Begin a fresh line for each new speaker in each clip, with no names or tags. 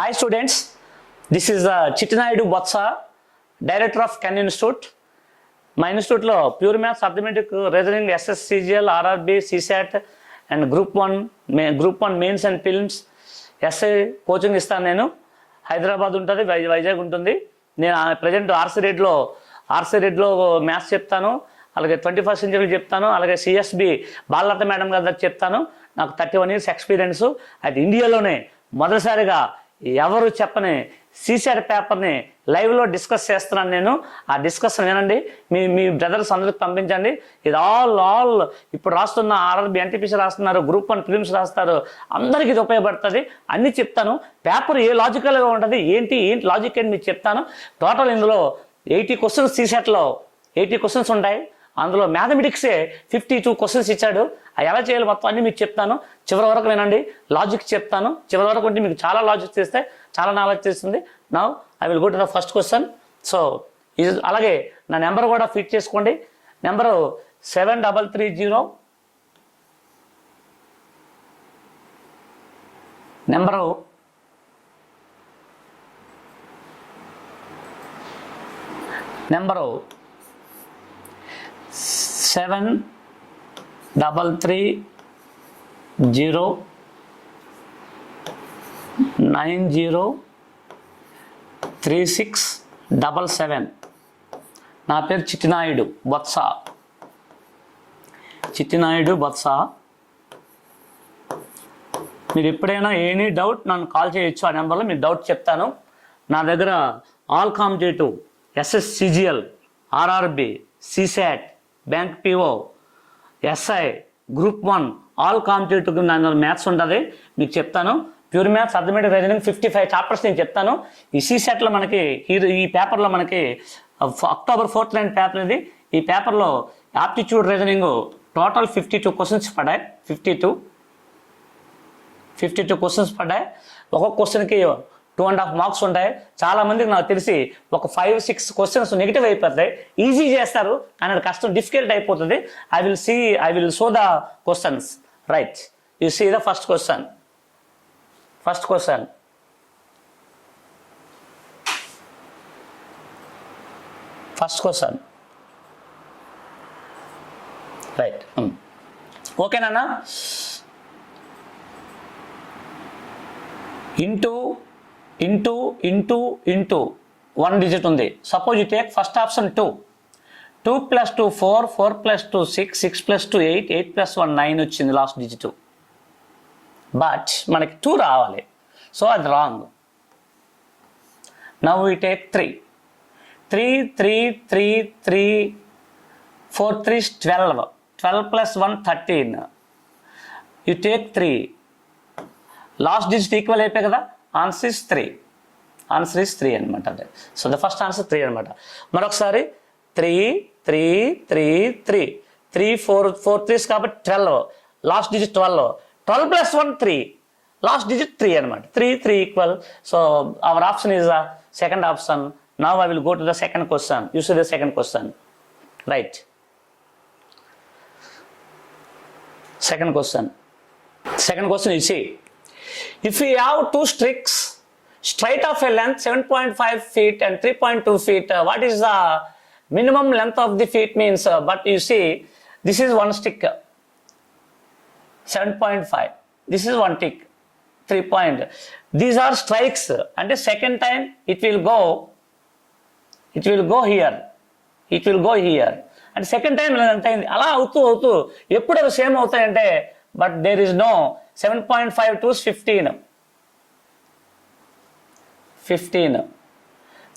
Hi students, this is Chittinaidu Botsa, Director of Ken Institute. My institute lo Pure Maths, Arithmetic, Reasoning, SSCGL, RRB, CSAT and Group 1 Mains and Films essay coaching ఇస్తాను. నేను హైదరాబాద్ ఉంటుంది, వైజాగ్ ఉంటుంది. నేను present RC రెడ్లో maths చెప్తాను, అలాగే 21st century చెప్తాను, అలాగే CSB Balalatha madam గారి దగ్గర చెప్తాను. నాకు 31 years ఎక్స్పీరియన్స్. అది ఇండియాలోనే మొదటిసారిగా ఎవరు చెప్పని సీసెట్ పేపర్ని లైవ్లో డిస్కస్ చేస్తున్నాను నేను. ఆ డిస్కషన్ వినండి, మీ బ్రదర్స్ అందరికి పంపించండి. ఇది ఆల్ ఇప్పుడు రాస్తున్న ఆర్ఆర్బి ఎన్టీపీసీ రాస్తున్నారు, గ్రూప్ 1 ఫిలిమ్స్ రాస్తారు, అందరికి ఇది ఉపయోగపడుతుంది. అన్నీ చెప్తాను. పేపర్ ఏ లాజికల్గా ఉంటుంది, ఏంటి లాజిక్ అని మీకు చెప్తాను. టోటల్ ఇందులో 80 క్వశ్చన్స్ సీసెట్లో 80 క్వశ్చన్స్ ఉంటాయి. అందులో మ్యాథమెటిక్సే 52 క్వశ్చన్స్ ఇచ్చాడు. అవి ఎలా చేయాలి మొత్తం అన్నీ మీకు చెప్తాను. చివరి వరకు వినండి, లాజిక్ చెప్తాను. చివరి వరకు ఉంటే మీకు చాలా లాజిక్ చేస్తే చాలా నాలెడ్జ్ చేస్తుంది. Now I will go to the first question. So ఇది అలాగే నా నెంబర్ కూడా ఫిట్ చేసుకోండి. Number 7330 number 7330903677. నా పేరు చిట్టినాయుడు బొత్స. మీరు ఎప్పుడైనా ఎనీ డౌట్ నన్ను కాల్ చేయొచ్చు. ఆ నెంబర్లో మీరు డౌట్ చెప్తాను. నా దగ్గర all competitive, ఎస్ఎస్సిజిఎల్, RRB, CSAT, bank PO, SI, group 1 all competitive maths ఉంటుంది. మీకు చెప్తాను. Pure maths, arithmetic, reasoning 55 chapters నేను చెప్తాను. ఈ సీసెట్లో మనకి ఈ పేపర్లో మనకి October 4th పేపర్ ఇది. ఈ పేపర్లో యాప్టిట్యూడ్ రీజనింగ్ టోటల్ 52 క్వశ్చన్స్ పడ్డాయి. 52 క్వశ్చన్స్ పడ్డాయి. ఒక్కొక్క క్వశ్చన్కి 2.5 మార్క్స్ ఉంటాయి. చాలా మందికి నాకు తెలిసి ఒక 5-6 క్వశ్చన్స్ నెగిటివ్ అయిపోతాయి. ఈజీ చేస్తారు కానీ అది కష్టం, డిఫికల్ట్ అయిపోతుంది. I will show the questions. Right, you see the first question. Right, ఓకేనా? ఇంటూ 1 డిజిట్ ఉంది. Suppose you take first option 2 + 2 4, 4 + 2 6, 6 + 2 8, 8 + 1 9 వచ్చింది లాస్ట్ డిజిట్. బట్ మనకి 2 రావాలి, సో అది wrong. Now we take 3 3 4 3 12, 12 + 1 13. You take 3, last digit equal అయిపోయి కదా, answer is 3 అనమాట. అదే సో ద ఫస్ట్ ఆన్సర్ 3 అనమాట. మరొకసారి 3 3 3 3 3 4 4 3 కాబట్టి 12, లాస్ట్ డిజిట్ 12, 12 + 1 3, లాస్ట్ డిజిట్ 3 అనమాట. 3 3 equal. So our option is the second option. Now I will go to the second question. You see the second question. Right, second question you see, if we have 2 sticks straight of a length 7.5 feet and 3.2 feet, what is the minimum length of the feet means? But you see, this is one stick 7.5, this is one stick 3 point. These are strikes, and the second time it will go here, and second time అలా అవుతూ ఎప్పుడు అవి same అవుతాయంటే, but there is no 7.5 to 15,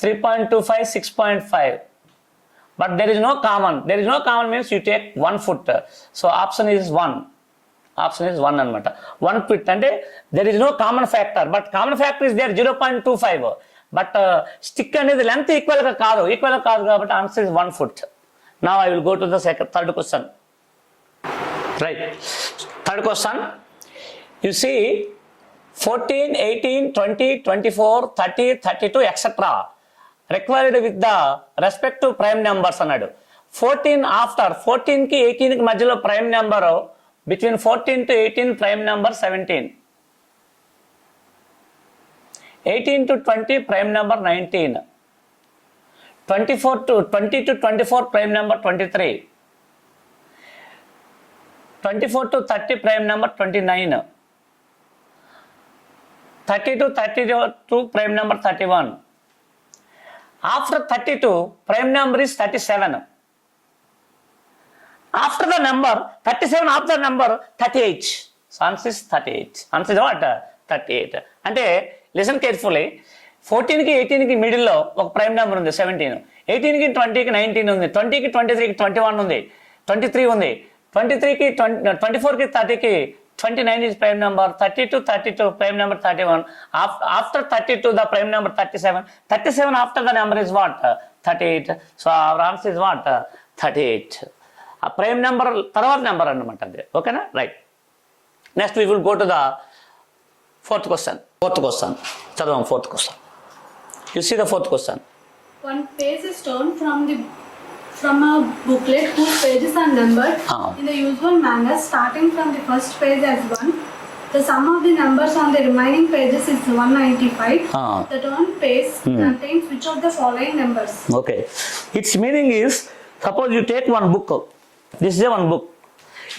3.25 6.5, but there is no common means you take 1 foot. So option is 1 అనమాట. 1 foot అంటే there is no common factor, but common factor is there 0.25, but stick అనేది length ఈక్వల్గా కాదు కాబట్టి answer is 1 foot. Now I will go to the third question. Right, third question. You see 14, 18, 20, 24, 30, 32, etc. required with the respective prime numbers అన్నాడు. 14 after 14 కి 18 కి మధ్యలో prime number, between 14 to 18 prime number 17. 18 to 20 prime number 19. 20 to 24 prime number 23. 24 to 30 prime number 29. 30 to 32 prime number 31. After 32, prime number is 37. After the number 37, after the number 38. So answer is 38. Answer is what? 38. అంటే listen carefully. 14 కి 18 కి middle లో ఒక prime number ఉంది 17. 18 కి 20 కి 19 ఉంది. 20 కి 23 కి 21 ఉంది. 23 ఉంది. 23 కి 24 కి 30 కి 29 is prime number. 30 to 32 prime number 31. After 32 the prime number 37. 37 after the number is what? 38. So our answer is what? 38. A prime number తర్వాత నెంబర్ అన్నమాట అది. ఓకేనా? Right. Next we will go to the fourth question. చదవం fourth question. You see the fourth question.
One page is torn from a booklet whose pages are numbered in the usual manner, starting from the first page as 1. The sum of the numbers on the remaining pages is 195. The torn page contains which of the following numbers?
Okay. Its meaning is, suppose you take one book. This is one book.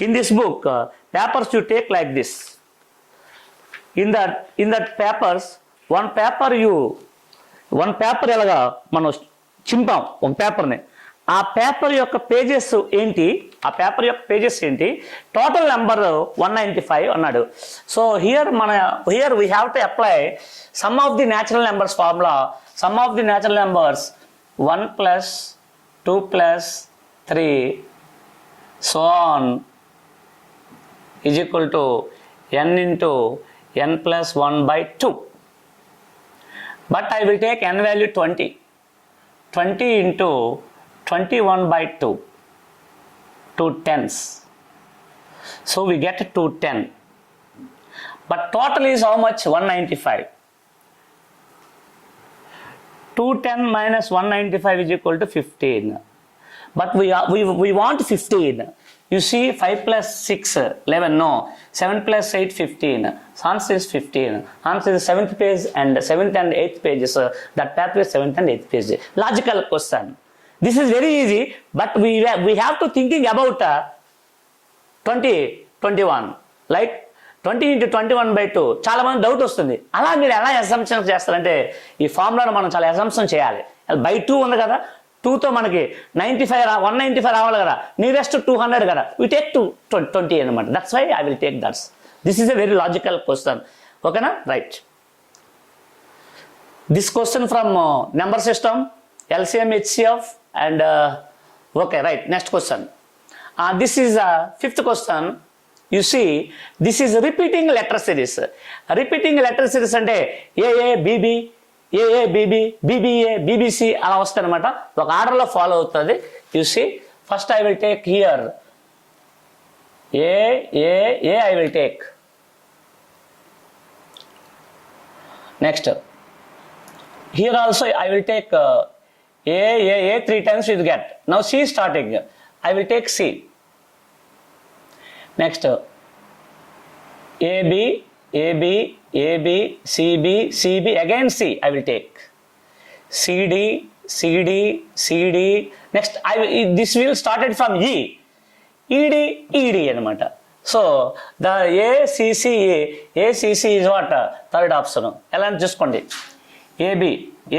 In this book, papers you take like this. In that papers, one paper ఎలాగా మనం చింపాం ఒక పేపర్ని. ఆ paper యొక్క pages ఏంటి, total number 195 అన్నాడు. So here we have to apply some of the natural numbers formula. Some of the natural numbers 1 + 2 + 3 so on is equal to n into n plus 1 by 2. But I will take n value 20. 20 into 21 by 2. 2 tens. So we get 210. But total is how much? 195. 210 minus 195 is equal to 15. But we want 15. You see 5 plus 6 11, no, 7 plus 8 15. So answer is 15. Answer is 7th page and 7th and 8th pages. That paper is 7th and 8th page. Logical question. This is very easy, but we have to thinking about 20 21 like 20 into 21 by 2. చాలా మంది doubt వస్తుంది. అలా మీరు ఎలా assumption చేస్తారంటే ఈ ఫార్ములాను మనం చాలా అసంప్షన్ చేయాలి. బై 2 ఉంది కదా, 2తో మనకి 195 రావాలి కదా, నియరెస్ట్ 200 కదా, వి టేక్ 20 అనమాట. That's why I will take that's. This is a very logical question. ఓకేనా? Right. This question from number system, LCM, HCF and okay right. Next question. This is fifth question. You see this is repeating letter series. Repeating letter series అంటే A A BB, ఏఏ BB, BBA, BBC అలా వస్తాయి అనమాట. ఒక ఆర్డర్లో follow అవుతుంది. You see first I will take here A I will take. Next here also I will take A 3 times you get. Now C starting. I will take C. Next AB, AB, AB, CB, CB, again C I will take. CD, CD, CD. Next this will started from E. ED, ED అనమాట. So the ACC is what? Third option. ఎలా చూసుకోండి. AB,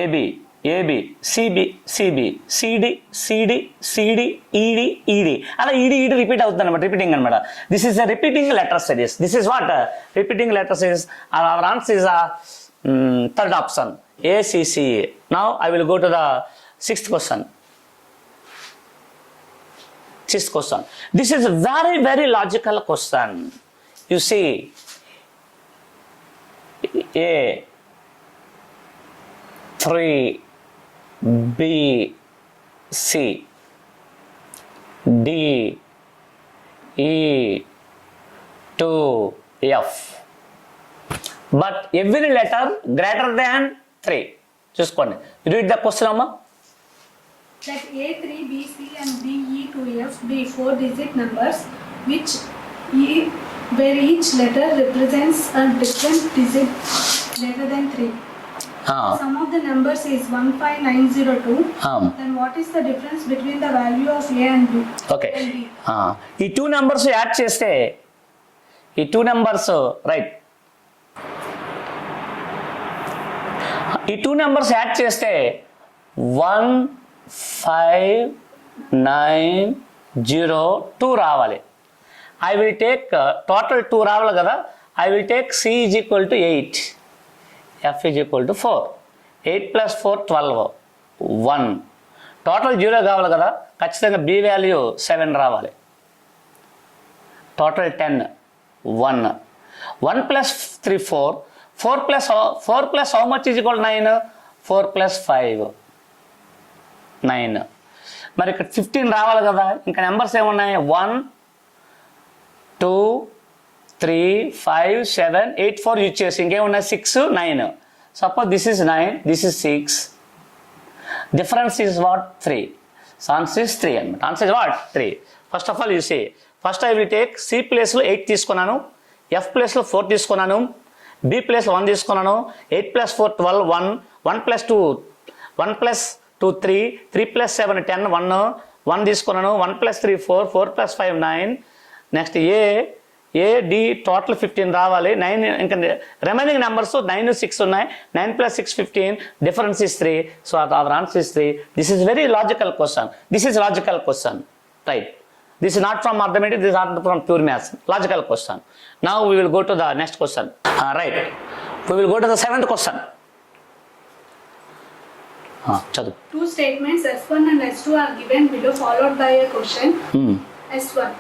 AB, AB, CB, CB, CD, CD, CD, ED, ED. అలా ED repeat అవుతుంది అనమాట, repeating అనమాట. This is a repeating letter series. This is what? Repeating letter series. Our answer is third option, ACCA. Now I will go to the sixth question. This is a very, very logical question. You see, A, 3, B, C, D, E, 2, F. But every letter greater than 3. చూసుకోండి. Read the question, Amma.
Let A, 3, B, C and D, E, 2, F be 4-digit numbers where each letter represents a different digit greater than 3. Sum of the numbers is 15902.
Um,
Then what is the difference between the value of A and B?
Okay
And B.
ఈ two numbers add చేస్తే ఈ two numbers right ఈ two numbers add చేస్తే 15902 రావాలి. I will take total 2 రావాలి కదా. I will take C is equal to 8, F is equal to 4. 8 + 4 12, 1. Total 0 కావాలి కదా, ఖచ్చితంగా B వాల్యూ 7 రావాలి. Total 10, 1. 1 + 3 4. 4 plus how much is equal to 9? 4 + 5 9. మరి ఇక్కడ 15 రావాలి కదా. ఇంకా నెంబర్స్ ఏమున్నాయి? 1 2 3 5 7 8 4 యూజ్ చేసి ఇంకేమున్నాయి? 6 9. Suppose this is 9, this is 6. Difference is what? 3. So answer is 3 అన్నమాట. Answer is what? 3. First of all you say, first I will take C ప్లేస్లో 8 తీసుకున్నాను, F ప్లేస్లో 4 తీసుకున్నాను, B ప్లేస్లో 1 తీసుకున్నాను. 8 + 4 12, 1. 1 + 2 3. 3 + 7 10, 1 తీసుకున్నాను. 1 + 3 4, 4 + 5 9. నెక్స్ట్ ఏ డి టోటల్ 15 రావాలి. 9 ఇంకా రిమైనింగ్ నెంబర్స్ 9 6 ఉన్నాయి. 9 + 6 15. Difference is 3. So our answer is 3. This is very logical question. This is logical question, right? This is not from arithmetic, this is not from pure maths. Logical question. Now we will go to the next question. Right. We will go to the 7th question. Chadu.
Two statements S1 and S2 are given below, followed by a question. S1.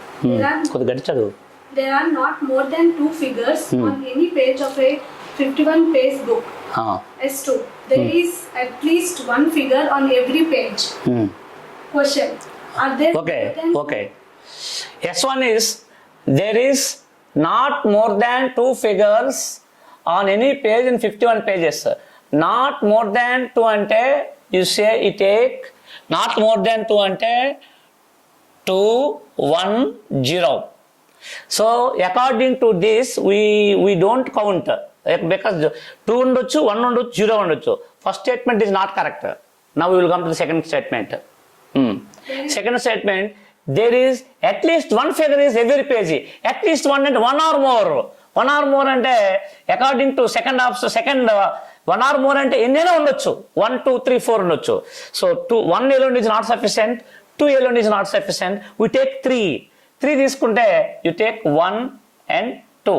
There are not more than 2 figures on any page of a 51-page book. S2. There is at least 1 figure on every page. Question. Are there
Okay. S1 is there is not more than 2 figures on any page in 51 pages. Not more than 2 ante you say you take not more than 2 ante 2 1 0. So according to this we don't count because 2 undochu 1 undochu 0 undochu. First statement is not correct. Now we will come to the second statement. Second statement, there is at least 1 figure is every page. At least 1 and 1 or more. 1 or more ante according to second 1 or more ante ఎన్నైనా ఉండొచ్చు. 1 2 3 4 ఉండొచ్చు. So 1 alone is not sufficient, 2 alone is not sufficient. We take 3 తీసుకుంటే you take 1 and 2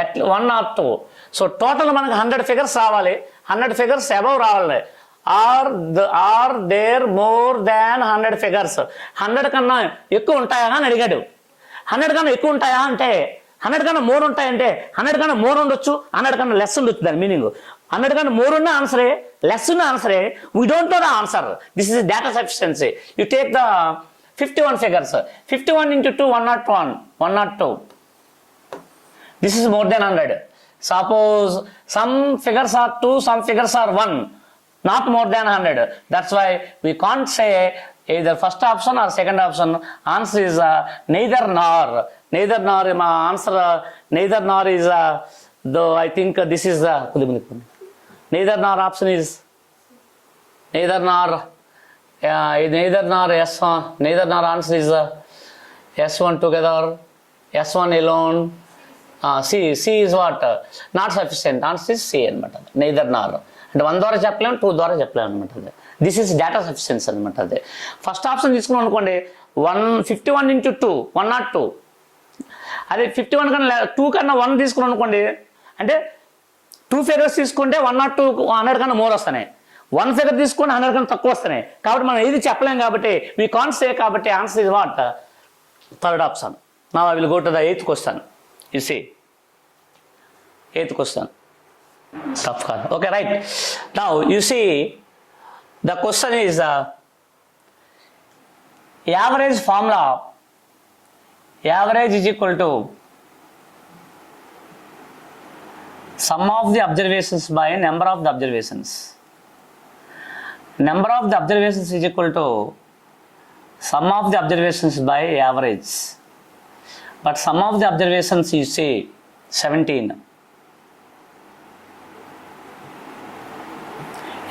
at 1 or 2. So total మనకు 100 figures రావాలి. 100 figures above రావాలి. Are there more than 100 figures? 100 కన్నా ఎక్కువ ఉంటాయా అని అడిగాడు. 100 కన్నా ఎక్కువ ఉంటాయా అంటే 100 కన్నా మోర్ ఉంటాయంటే 100 కన్నా మోర్ ఉండొచ్చు, 100 కన్నా లెస్ ఉండొచ్చు. దాని మీనింగ్ 100 కన్నా మోర్ ఉన్న ఆన్సరే, లెస్ ఉన్న ఆన్సరే. We don't know the answer. This is data sufficiency. You take the 51 figures. 51 into 2 101, 102. This is more than 100. Suppose some figures are 2, some figures are 1. Not more than 100. That's why we can't say either first option or second option. Answer is neither nor. Neither nor. My answer neither nor is though I think this is neither nor option is neither nor. Neither nor S1. Neither nor answer is S1 together. S1 alone. C is what? Not sufficient. Answer is C anamata. Neither nor. అంటే 1 ద్వారా చెప్పలేము, 2 ద్వారా చెప్పలేము అనమాట. అది this is data sufficiency అనమాట. అది first option తీసుకున్నాం అనుకోండి, 51 into 2 102. అదే 51 కన్నా 2 కన్నా 1 తీసుకున్నాం అనుకోండి, అంటే 2 ఫిగర్స్ తీసుకుంటే 102 100 కన్నా మోర్ వస్తున్నాయి. 1 ఫిగర్ తీసుకుంటే 100 కన్నా తక్కువ వస్తున్నాయి. కాబట్టి మనం ఏది చెప్పలేం కాబట్టి వీ కాంట్ సే. కాబట్టి answer is what? Third option. Now I will go to the 8th question. You see 8th question. Tough card. Okay, right. Now you see the question is average formula. Average is equal to sum of the observations by number of the observations. Number of the observations is equal to sum of the observations by average. But sum of the observations you say 17.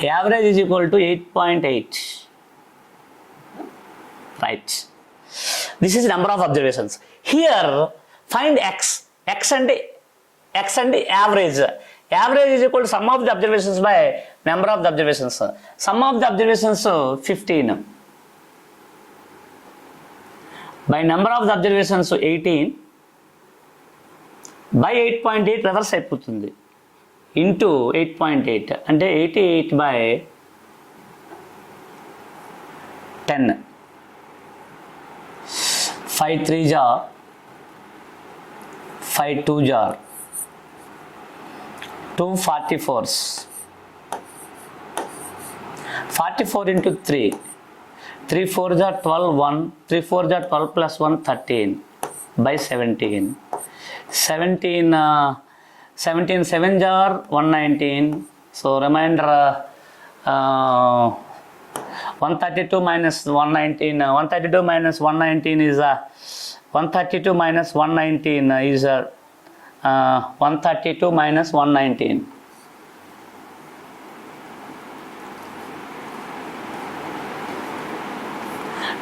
Average is equal to 8.8. Right. This is number of observations. Here, find x. X and average. Average is equal to sum of the observations by number of the observations. Sum of the observations 15. By number of the observations 18. By 8.8 reverse అయిపోతుంది. Into 8.8 అంటే 88 by 10. 5 3 jar 5 2 jar 2 44s 44 into 3 3 4 jar 12 1 3 4 jar 12 plus 1 13 by 17 17 7 jar 119 so remainder 132 minus 119 132 minus 119 is 132 minus 119 is 132 minus 119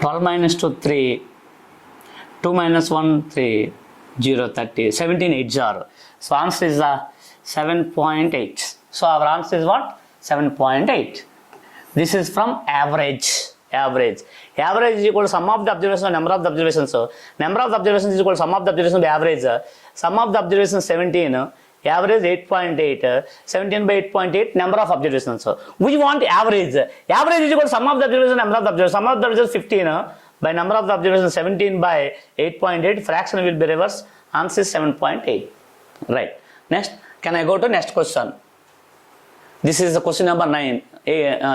12 minus 2 3 2 minus 1 3 0 30 17 8 0 so answer is 7.8 so our answer is what 7.8 this is from average is equal to sum of the observations number of the observations number of the observations is equal to sum of the observations by average sum of the observations 17 average 8.8 17 by 8.8 number of observations we want average is equal to sum of the observations number of the observations sum of the observations 15 by number of the observations 17 by 8.8 fraction will be reverse answer is 7.8 right next can I go to next question this is the question number 9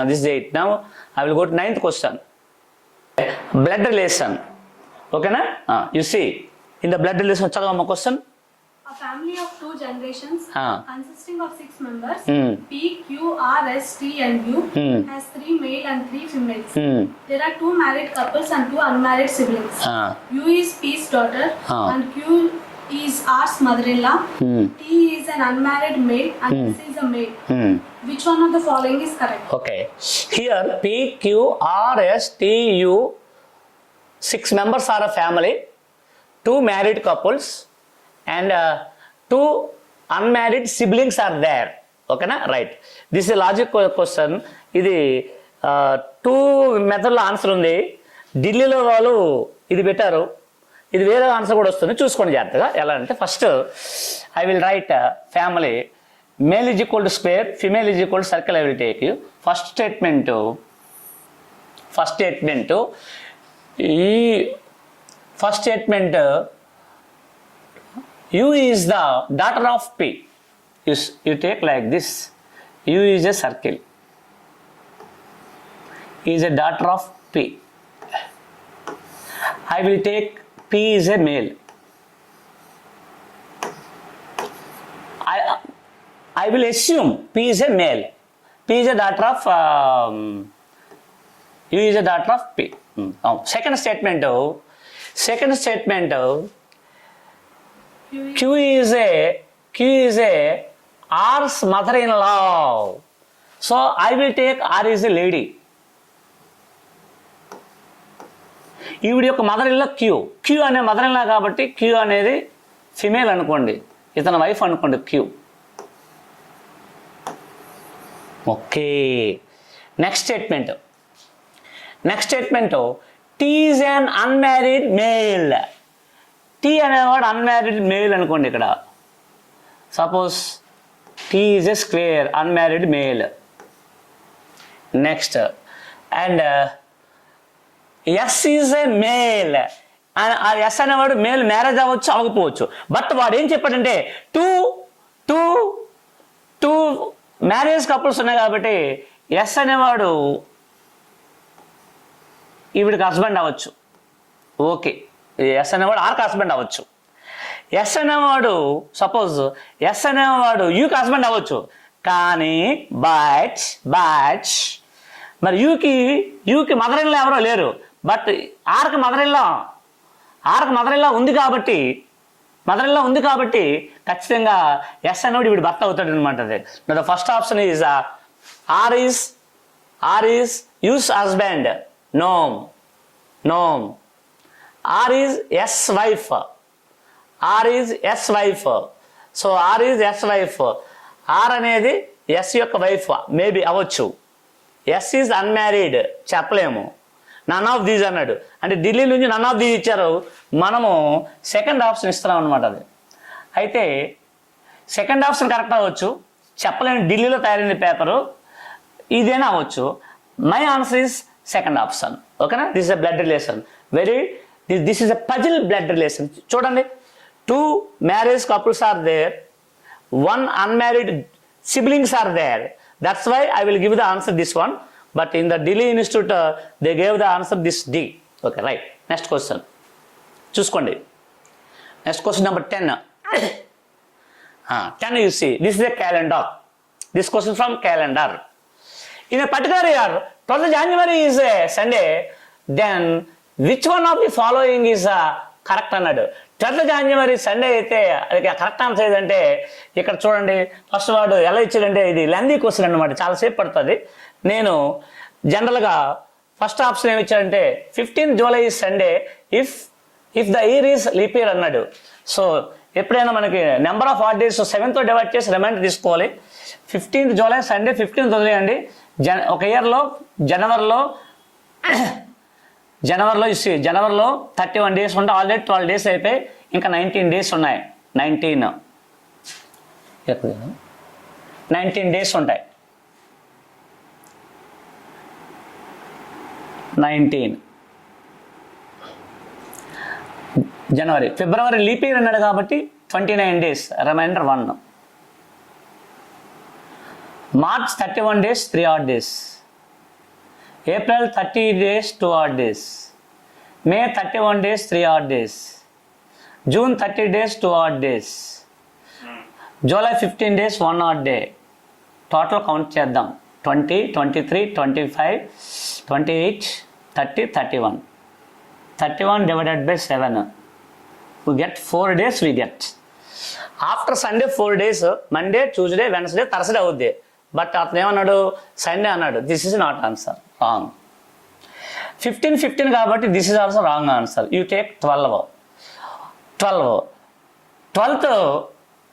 this is 8 now I will go to 9th question blood relation okay na you see in the blood relation chadavama question
A family of 2 generations consisting of 6 members P, Q, R, S, T and U has 3 male and 3 females. There are 2 married couples and 2 unmarried siblings. U is P's daughter and Q is R's mother-in-law. T is an unmarried male and S is a male. Which one of the following is correct?
Okay. Here P, Q, R, S, T, U 6 members are a family, 2 married couples and 2 unmarried siblings are there. Okay na? Right. This is a logic question. ఇది 2 మెథడ్లో answer ఉంది ఢిల్లీలో వాళ్ళు ఇది పెట్టారు ఇది వేరే answer కూడా వస్తుంది చూసుకోండి జాగ్రత్తగా ఎలా అంటే first I will write family male is equal to square female is equal to circle I will take you first statement ఈ first statement U is the daughter of P. You take like this. U is a circle. Is a daughter of P. I will take P is a male. I will assume P is a male. P is a daughter of U is a daughter of P. Second statement. Q is a R's mother-in-law. So I will take R is a lady. ఈవిడ యొక్క mother in law Q అనే mother in law కాబట్టి Q అనేది female అనుకోండి ఇతని wife అనుకోండి Q okay next statement T is un unmarried male T అనేవాడు unmarried male అనుకోండి ఇక్కడ suppose T is a square unmarried male next and S is a male S అనేవాడు male marriage అవ్వచ్చు అవ్వకపోవచ్చు బట్ వాడు ఏం చెప్పాడంటే టూ మ్యారేజ్ కపుల్స్ ఉన్నాయి కాబట్టి ఎస్ అనేవాడు ఈవిడికి హస్బెండ్ అవ్వచ్చు ఓకే ఎస్ అనేవాడు ఆర్కి హస్బెండ్ అవ్వచ్చు ఎస్ అనేవాడు సపోజ్ ఎస్ అనేవాడు యూకి హస్బెండ్ అవ్వచ్చు కానీ బట్ మరి యూకి మదర్ ఇన్ లా ఎవరో లేరు బట్ ఆర్కి మదర్ ఇన్ లా ఉంది కాబట్టి ఖచ్చితంగా ఎస్ అనేవాడు వీడు భర్త అవుతాడు అనమాట అది the first option is R is R is use husband. No. R is S wife. R is S wife. So R is S wife. R అనేది S యొక్క వైఫ్ మేబీ అవ్వచ్చు. S is unmarried చెప్పలేము. None of these అన్నాడు అంటే ఢిల్లీ నుంచి none of these ఇచ్చారు, మనము second option ఇస్తున్నాం అనమాట. అది అయితే సెకండ్ ఆప్షన్ కరెక్ట్ అవ్వచ్చు, చెప్పలేని ఢిల్లీలో తయారైన పేపరు ఇదేనా అవ్వచ్చు. My answer is second option. ఓకేనా? This is a blood relation. This is a puzzle blood relation. చూడండి, 2 marriage couples are there, 1 unmarried siblings are there. That's why I will give the answer this one. But in the Delhi Institute, they gave the answer this D. Okay, right. Next question. చూసుకోండి. Next question number 10. 10 you see. This is a calendar. This question from calendar. In a particular year, 12th January is a Sunday. Then which one of the following is correct అన్నాడు. 12th January Sunday అయితే అది correct answer ఏదంటే ఇక్కడ చూడండి, first వాడు ఎలా ఇచ్చాడంటే ఇది లెందీ క్వశ్చన్ అనమాట, చాలాసేపు పడుతుంది. నేను జనరల్గా ఫస్ట్ ఆప్షన్ ఏమి ఇచ్చాడంటే 15th July Sunday if the year is leap year అన్నాడు. సో ఎప్పుడైనా మనకి నెంబర్ ఆఫ్ ఆడ్ డేస్ 7తో డివైడ్ చేసి రిమైండర్ తీసుకోవాలి. 15th July సండే 15th వదిలేయండి. ఒక ఇయర్లో జనవరిలో 31 days ఉంటాయి. ఆల్రెడీ 12 days అయిపోయి ఇంకా 19 days ఉన్నాయి. 19 days ఉంటాయి. 19 జనవరి, ఫిబ్రవరి లీప్ ఇయర్ అన్నాడు కాబట్టి 29 days, reminder 1. March 31 days, 3 odd days. April 30 days, 2 odd days. May 31 days, 3 odd days. June 30 days, 2 odd days. July 15 days, 1 odd day. Total count చేద్దాం. 20, 23, 25, 28, 30, 31. 31 divided by 7. We get 4 days we get. After Sunday 4 days, Monday, Tuesday, Wednesday, Thursday అవుద్ది. But అతను ఏమన్నాడు, Sunday అన్నాడు. This is not answer, wrong. 15 కాబట్టి this is also wrong answer. You take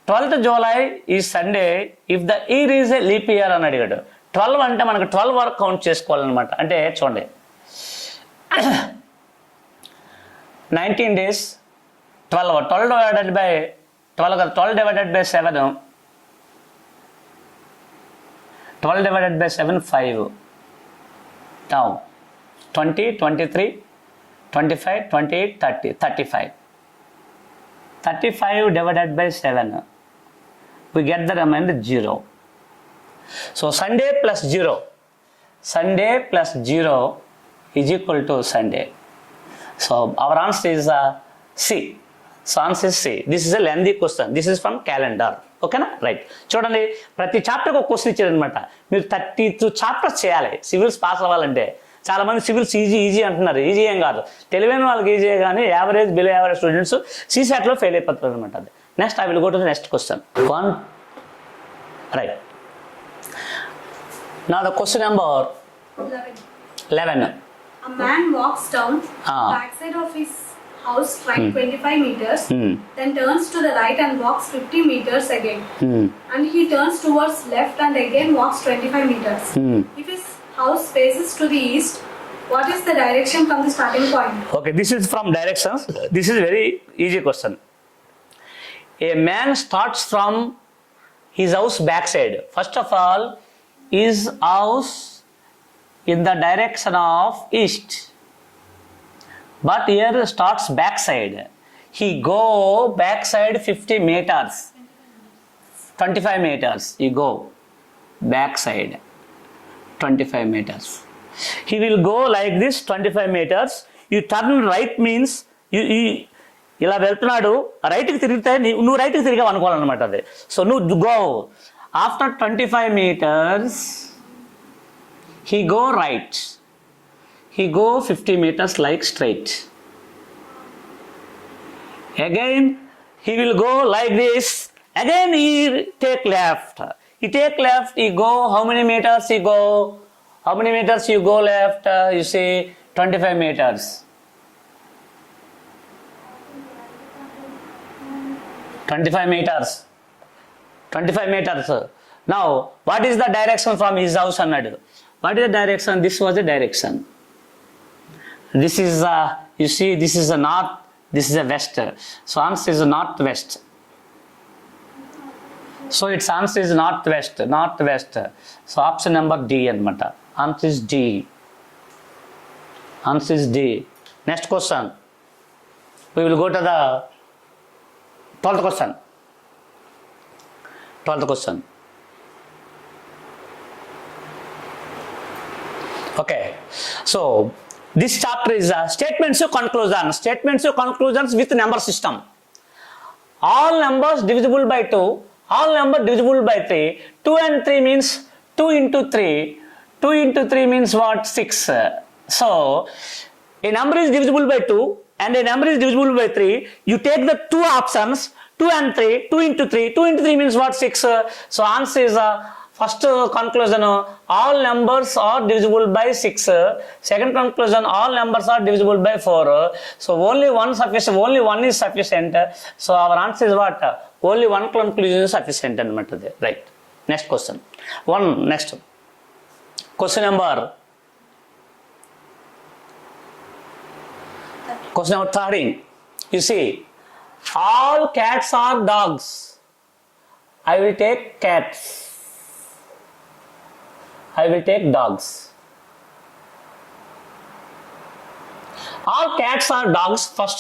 12th July ఈ Sunday if the year is a leap year అని అడిగాడు. 12 అంటే మనకు 12 వరకు కౌంట్ చేసుకోవాలన్నమాట. అంటే చూడండి, 19 days, 12 divided by 12 divided by 7, 12 divided by 7, 5. Now 20, 23, 25, 28, 30, 35. 35 divided by 7. We get the remainder 0. So Sunday plus 0 is equal to Sunday. So our answer is C. So answer is C. This is a lengthy question. This is from calendar. ఓకేనా? Right. చూడండి, ప్రతి చాప్టర్కి ఒక question ఇచ్చారనమాట. మీరు 32 chapters చేయాలి civils pass అవ్వాలంటే. చాలామంది civils easy అంటున్నారు. ఈజీ ఏం కాదు, తెలివైన వాళ్ళకి ఈజీ, కానీ యావరేజ్ బిలో యావరేజ్ స్టూడెంట్స్ CSATలో ఫెయిల్ అయిపోతారు అనమాట. అది next I will go to the next question. Right. నా the question number 11.
A man walks down backside of his house right 25 meters, then turns to the right and walks 50 meters again. And he turns towards left and again walks 25 meters. If his house faces to the east, what is the direction from the starting point?
Okay, this is from directions. This is very easy question. A man starts from his house backside. First of all, his house in the direction of east. But here starts backside. He go backside 50 meters. 25 meters. He go backside 25 meters. He will go like this 25 meters. You turn right means you ఇలా వెళ్తున్నాడు, రైట్కి తిరిగితే నువ్వు రైట్కి తిరిగావు అనుకోవాలన్నమాట. అది so నువ్వు go after 25 meters he go right. He go 50 meters like straight. Again he will go like this. Again he take left. He take left. He go how many meters? He go How many meters you go left? You see 25 meters. meters. 25 meters. Now, what is the direction from his house అన్నాడు. What is the direction? This was the direction. This is you see, this is the north, this is the west. So answer is northwest. So its answer is northwest. So option number D అనమాట. Answer is D. Answer is D. Next question. We will go to the 12th question. 12th question. Okay. So this chapter is statements to conclusion. Statements to conclusions with number system. All numbers divisible by 2. All numbers divisible by 3. 2 and 3 means 2 into 3. 2 into 3 means what? 6. So a number is divisible by 2 and a number is divisible by 3. You take the two options, 2 and 3. 2 into 3. 2 into 3 means what? 6. So answer is first conclusion, all numbers are divisible by 6. Second conclusion, all numbers are divisible by 4. So only one sufficient, only one is sufficient. So our answer is what? Only one conclusion is sufficient. Right. Next question. Next. Question number 13. You see, all cats are dogs. I will take cats. I will take dogs. All cats are dogs. First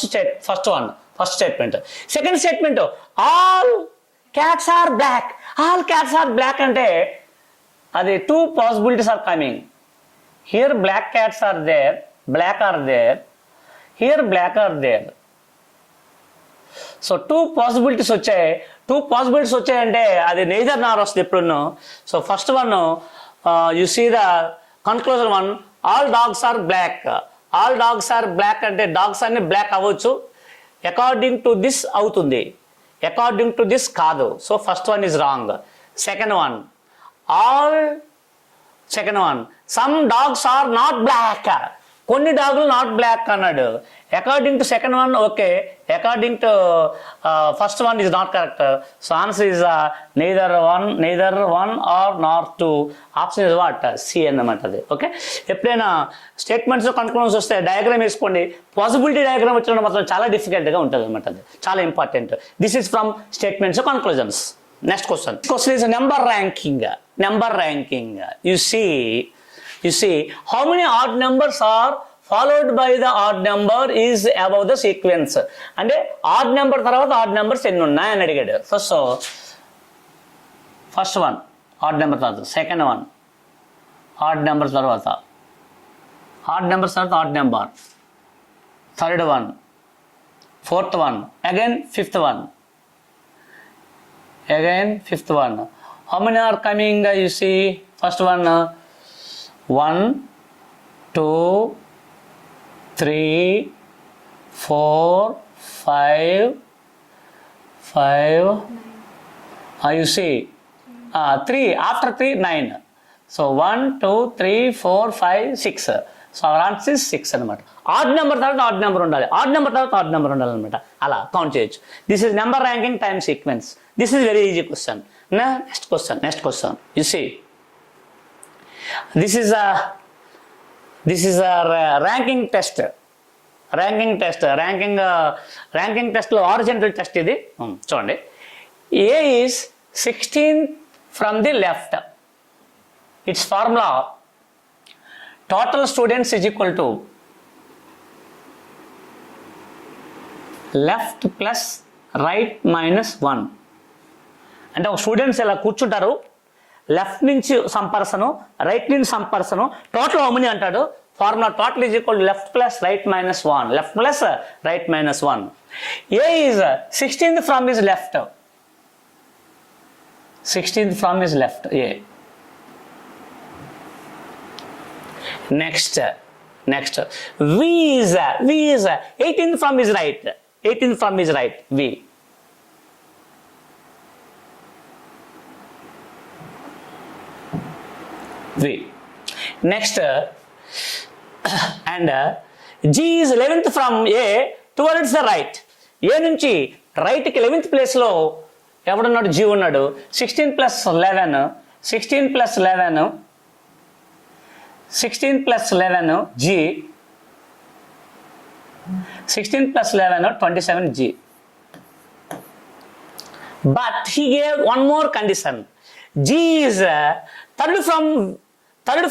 statement. Second statement, all cats are black. All cats are black ante adi two possibilities are coming. Here black cats are there, black are there. Here black are there. So two possibilities వచ్చాయంటే అది neither nor వస్తుంది ఎప్పుడును. So first one, you see the conclusion one, all dogs are black. All dogs are black అంటే dogs అన్ని black అవ్వచ్చు. According to this అవుతుంది, according to this కాదు. So first one is wrong. Second one, some dogs are not black. కొన్ని డాగులు not black అన్నాడు. According to second one okay, according to first one is not correct. So answer is neither one or nor two. Option is what? C అన్నమాట అది. Okay, ఎప్పుడైనా statements conclusions వస్తే diagram వేసుకోండి. Possibility diagram వచ్చినప్పుడు మాత్రం చాలా డిఫికల్ట్గా ఉంటుంది అనమాట, అది చాలా important. This is from statements conclusions. Next question is number ranking. You see, how many odd numbers are followed by the odd number is above the sequence. అంటే odd number తర్వాత odd numbers ఎన్ని ఉన్నాయి అని అడిగాడు. First one odd number తర్వాత, second one odd number తర్వాత odd number, third one, fourth one, again fifth one. How many are coming? You see, first one 1 2 3 4 5 you see 3 after 3 9. So 1 2 3 4 5 6. So our answer is 6 అనమాట. Odd number తర్వాత odd number ఉండాలి, odd number తర్వాత odd number ఉండాలి అనమాట. అలా count చేయొచ్చు. This is number ranking time sequence. This is very easy question. Next question. You see, this is a ranking test. ranking test లో horizontal test ఇది. చూడండి, A is 16 from the left. Its formula, total students is equal to left plus right minus 1. అంటే ఒక students ఇలా కూర్చుంటారు, left నుంచి some person, right నుంచి some person, total how many అంటాడు. Formula total is equal left plus right minus 1. Left plus right minus 1. A is 16th from his left. 16th from his left A. Next V is 18th from his right. 18th from his right, V. Next and G is 11th from A towards the right. ఏ నుంచి రైట్కి 11th ప్లేస్లో ఎవడున్నాడు? G ఉన్నాడు. 16 + 11 16 + 11 16 + 11 G 16 + 11 27 G. But he gave one more condition. G is third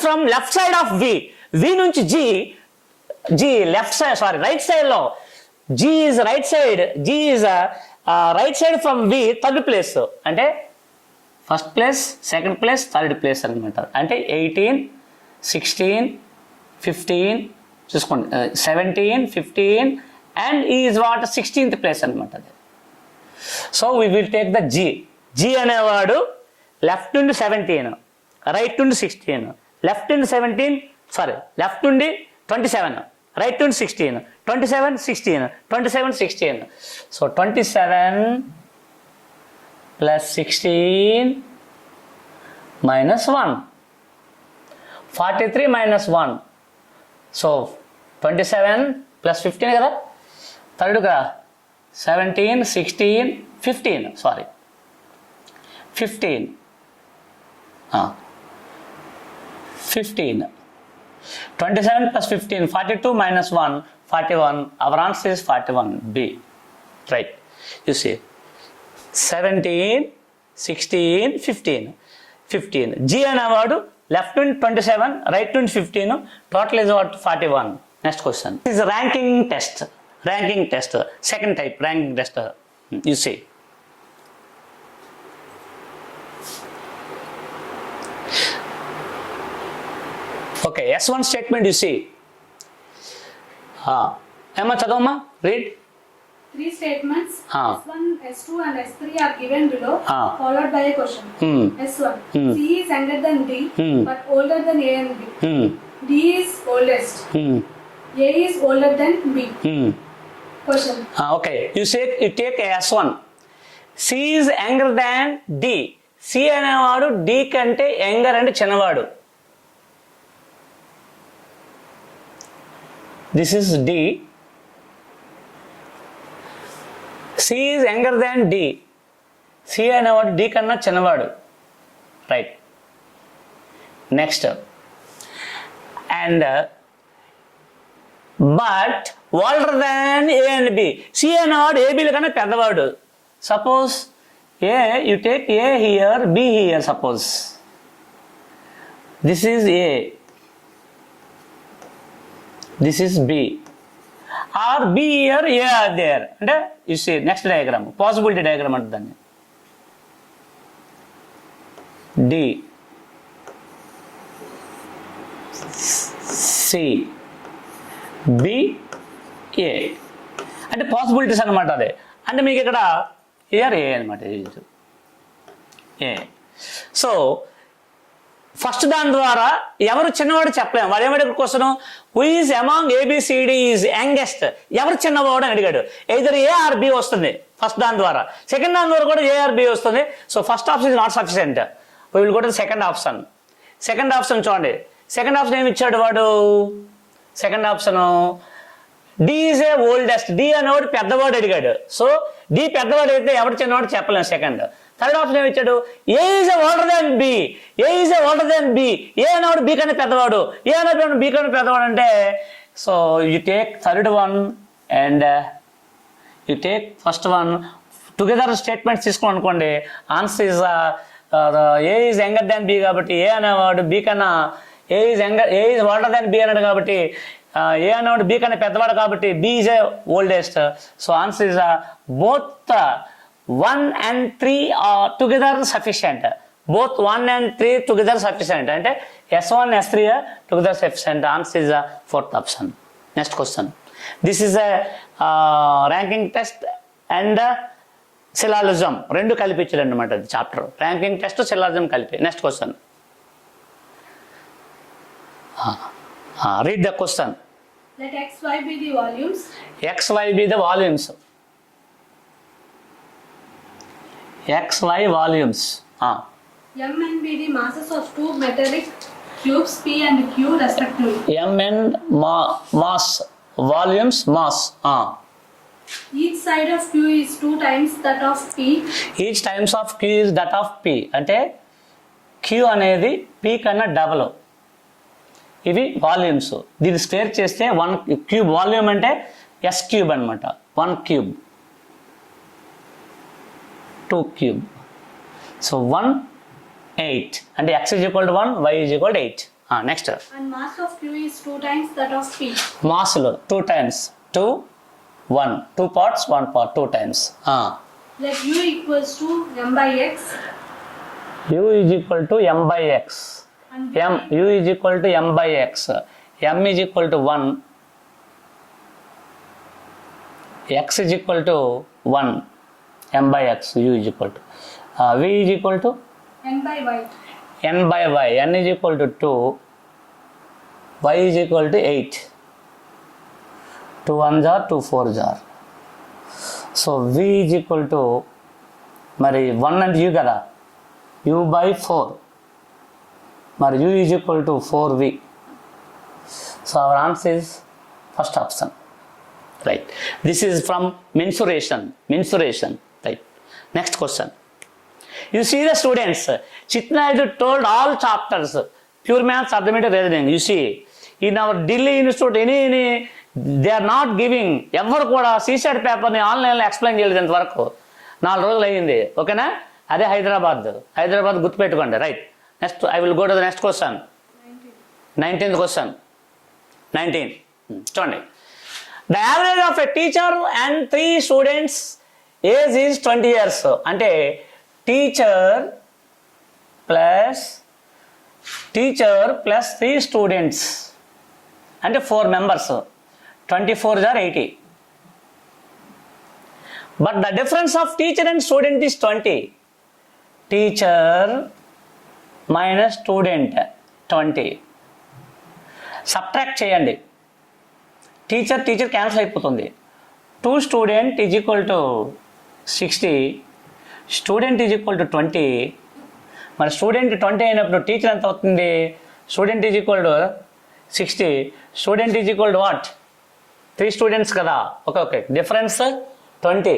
from left side of V. V నుంచి G left side, sorry, right side లో G is right side. G is right side from V, third place. అంటే first place, second place, third place అనమాట. అంటే 18 16 15 చూసుకోండి, 17 15 and is what 16th place అనమాట అది. So we will take the G అనేవాడు left నుండి 17, right నుండి 16, left నుండి 17, సారీ లెఫ్ట్ నుండి 27, రైట్ నుండి 16, 27 16, 27 16. సో 27 + 16 - 1, 43 - 1. సో 27 + 15 కదా, థర్డ్గా 17 16 15, sorry 15 15. 27 + 15 42 - 1 41. Our answer is 41 B. Right, you see 17 16 15 15. G అనేవాడు left నుండి 27, right నుండి 15, total is what 41. Next question is ranking test. Second type ranking test. You see okay, S1 statement you see. Emma chadavamma, read.
3 statements,
Ah.
S1, S2 and S3 are given below,
Ah.
followed by a question. S1, C is younger than D, but older than A and B. D is oldest. A is older than B. Question.
Okay, you take S1. C is younger than D. C అనేవాడు D కంటే younger అంటే చిన్నవాడు. This is D. C is younger than D. C అనేవాడు D కన్నా చిన్నవాడు. Right. Next and but older than A and B. C అనేవాడు ABల కన్నా పెద్దవాడు. Suppose A, you take A here, B here, suppose. This is A. This is B. Or B here, A are there. And you see next diagram, possibility diagram అంటే దాన్ని. D, C, B, A. అంటే possibilities అనమాట అదే. అంటే మీకు ఇక్కడ here A అనమాట. A. So first దాని ద్వారా ఎవరు చిన్నవాడు చెప్పలేము. వాడు ఏమడిగాడు question, who is among ABCD is youngest, ఎవరు చిన్నవాడు అని అడిగాడు. ఎయిదర్ A or B వస్తుంది ఫస్ట్ దాని ద్వారా. సెకండ్ దాని ద్వారా కూడా A or B వస్తుంది. So first option is not sufficient. We will go to second option. Second option చూడండి. సెకండ్ ఆప్షన్ ఏమి ఇచ్చాడు వాడు? Second option D is a oldest. D అనేవాడు పెద్దవాడు అడిగాడు. సో D పెద్దవాడు అయితే ఎవరు చిన్నవాడు చెప్పలేము. సెకండ్. థర్డ్ ఆప్షన్ ఏమి ఇచ్చాడు? A is A older than B. A is A older than B. A అనేవాడు B కన్నా పెద్దవాడు. A అనేవాడు B కన్నా పెద్దవాడు అంటే so you take third one and you take first one together statements తీసుకోండి అనుకోండి. Answer is A is younger than B కాబట్టి A అనేవాడు B కన్నా A is older than B అన్నాడు కాబట్టి A అనేవాడు B కన్నా పెద్దవాడు కాబట్టి B is a oldest. So answer is both 1 and 3 are together sufficient. Both 1 and 3 together sufficient. అంటే S1 S3 together sufficient. Answer is the fourth option. Next question. This is a ranking test and syllogism. రెండు కలిపించారు అన్నమాట అది chapter. Ranking test syllogism కలిపి. Next question. Read the question.
Let XY be the volumes.
XY be the volumes. XY volumes.
M and B the masses of two metallic cubes P and Q respectively.
M and mass, volumes, mass.
Each side of Q is 2 times that of P.
Each times of Q is that of P. అంటే Q అనేది P కన్నా double. ఇవి volumes. దీన్ని square చేస్తే 1 cube, volume అంటే S cube అనమాట. 1 cube, 2 cube. So 1 8 అంటే x is equal to 1, y is equal to 8. Next
And mass of Q is 2 times that of P.
Maslow 2 times 2 1, 2 parts 1 part, 2 times.
Let U equals to M by X.
U is equal to M by X.
And
U is equal to M by X. M is equal to 1. X is equal to 1. M by X. U is equal to. V is equal to
N by Y.
N by Y. N is equal to 2. Y is equal to 8. 2 1s are 2 4s are. So V is equal to మరి 1 and U కదా, U by 4. మరి U is equal to 4V. So our answer is first option. Right. This is from mensuration. Right. Next question. You see the students, Chitnaidu told all chapters, pure maths, arithmetic, reasoning. You see, in our Delhi Institute, any they are not giving, ఎవరు కూడా CSAT పేపర్ని ఆన్లైన్లో explain చేయలేదు ఇంతవరకు. 4 రోజులు అయ్యింది. ఓకేనా? అదే హైదరాబాద్ గుర్తుపెట్టుకోండి. Right. Next I will go to the next question. 19th question. 19 చూడండి. The average of a teacher and 3 students age is 20 years. అంటే టీచర్ ప్లస్ 3 స్టూడెంట్స్ అంటే 4 members. 24s are 80. But the difference of teacher and student is 20. Teacher minus student 20. Subtract చేయండి. Teacher cancel అయిపోతుంది. 2 student is equal to 60. Student is equal to 20. మరి student 20 అయినప్పుడు teacher ఎంత అవుతుంది? Student is equal to 60. Student is equal to what? 3 students కదా. Okay. Difference 20.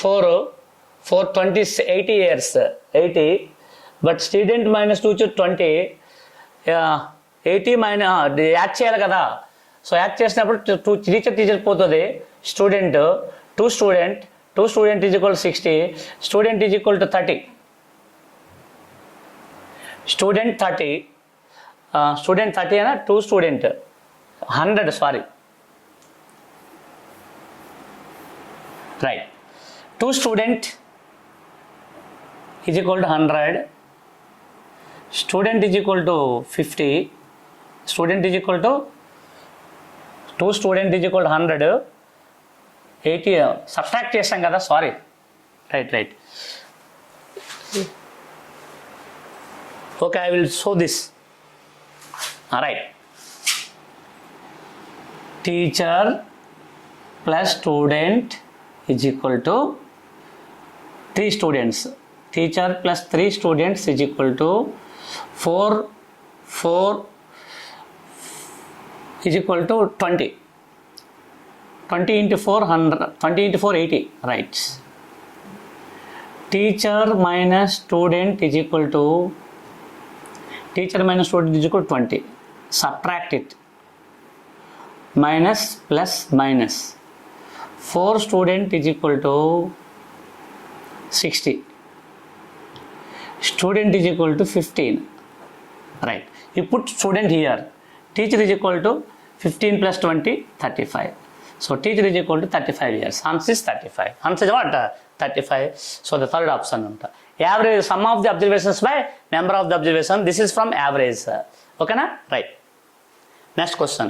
4 20 80 years. 80. But student minus 2 20. 80 minus add చేయాలి కదా. So add చేసినప్పుడు teacher పోతుంది. Student 2 student is equal to 60. Student is equal to 30. Student 30 అయినా 2 student 100, sorry. Right. 2 student is equal to 100. Student is equal to 50. Student is equal to 2 student is equal to 100. 80 subtract చేసాం కదా, sorry. Right. Okay, I will show this. Right. Teacher plus student is equal to 3 students. Teacher plus 3 students is equal to 4 is equal to 20. 20 into 4 100, 20 into 4 80. Right. Teacher minus student is equal to 20. Subtract it. Minus plus minus. 4 student is equal to 60. Student is equal to 15. Right. You put student here. Teacher is equal to 15 plus 20 35. So teacher is equal to 35 years. Answer is 35. Answer is what? 35. So the third option. Average, sum of the observations by number of the observation. This is from average. Okay na? Right. Next question.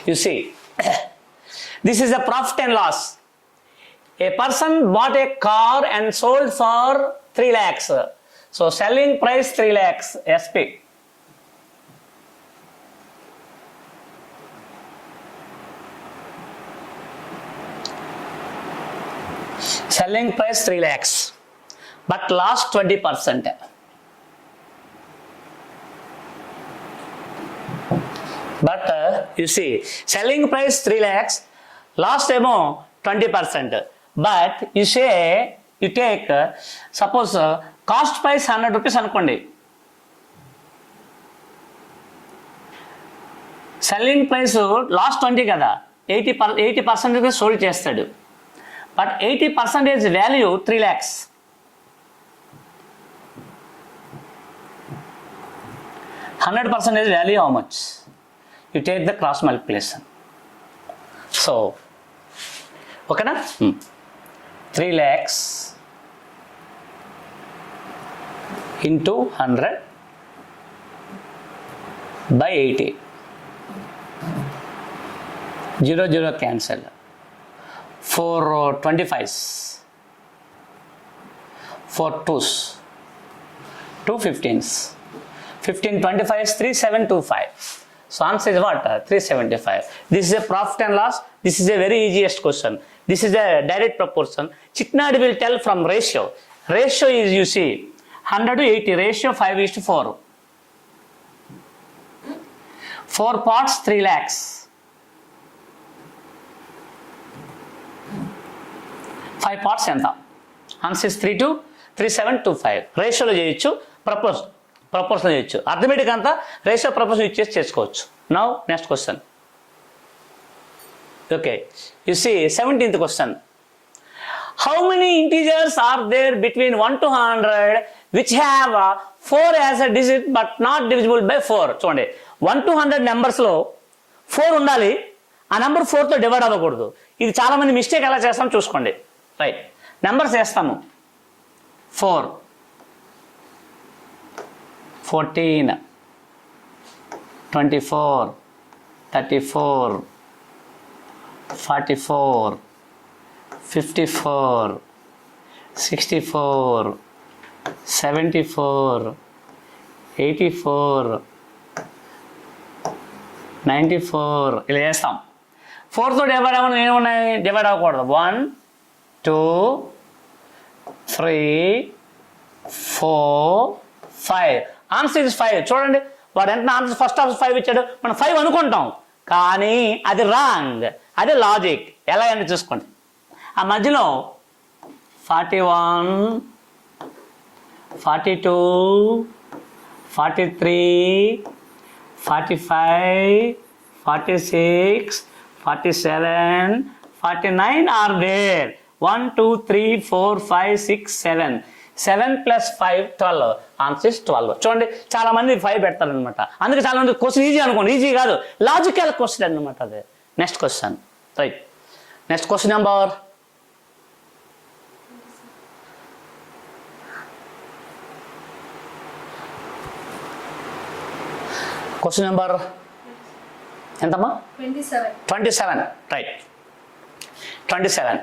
You see, this is a profit and loss. A person bought a car and sold for 3 lakhs. So selling price 3 lakhs. SP. Selling price 3 lakhs, but lost 20%. But you see, selling price 3 lakhs, last ఏమో 20%. But you say, you take, suppose cost price 100 rupees అనుకోండి. Selling price last 20 కదా, 80% sold చేస్తాడు. But 80% value 3 lakhs. value how much? You take the cross multiplication. So, okay na? 3 lakhs into 100 by 80. 0 0 cancel. 4 25s. 4 2s. 2 15s. 15 25s, 3725. So answer is what? 375. This is a profit and loss. This is a very easiest question. This is a direct proportion. Chitnadi will tell from ratio. Ratio is, you see, 100 to 80. Ratio 5:4. 4 parts, 3 lakhs. 5 parts ఎంత? Answer is 3 to 3725. రేషియోలో చేయొచ్చు, proportion చేయొచ్చు. Arithmetic అంతా ratio proportion ఇచ్చేసి చేసుకోవచ్చు. Now next question. Okay, you see 17th question. How many integers are there between 1 to 100 which have 4 as a digit but not divisible by 4? చూడండి, 1 to 100 నెంబర్స్లో 4 ఉండాలి, ఆ number 4తో divide అవ్వకూడదు. ఇది చాలా మంది మిస్టేక్ ఎలా చేస్తాం చూసుకోండి. రైట్, నెంబర్స్ వేస్తాము. 4 14 24 34 44 54 64 74 84 94 ఇలా చేస్తాం. 4తో డివైడ్ అవ్వడం ఏమున్నాయి? డివైడ్ అవ్వకూడదు. 1 2 3 4 5. Answer is 5. చూడండి, వాడు ఎంత ఆన్సర్ ఫస్ట్ ఆన్సర్ 5 ఇచ్చాడు, మనం 5 అనుకుంటాం, కానీ అది రాంగ్. అది లాజిక్. ఎలా అని చూసుకోండి. ఆ మధ్యలో 41 42 43 45 46 47 49 are there. 1 2 3 4 5 6 7. 7 plus 5 12. Answer is 12. చూడండి, చాలా మంది 5 పెడతారు అనమాట. అందుకే చాలా మంది క్వశ్చన్ ఈజీ అనుకోండి. ఈజీ కాదు, లాజికల్ క్వశ్చన్ అనమాట అదే. Next question. Right, next question number ఎంతమ్మా? 27. Right, 27.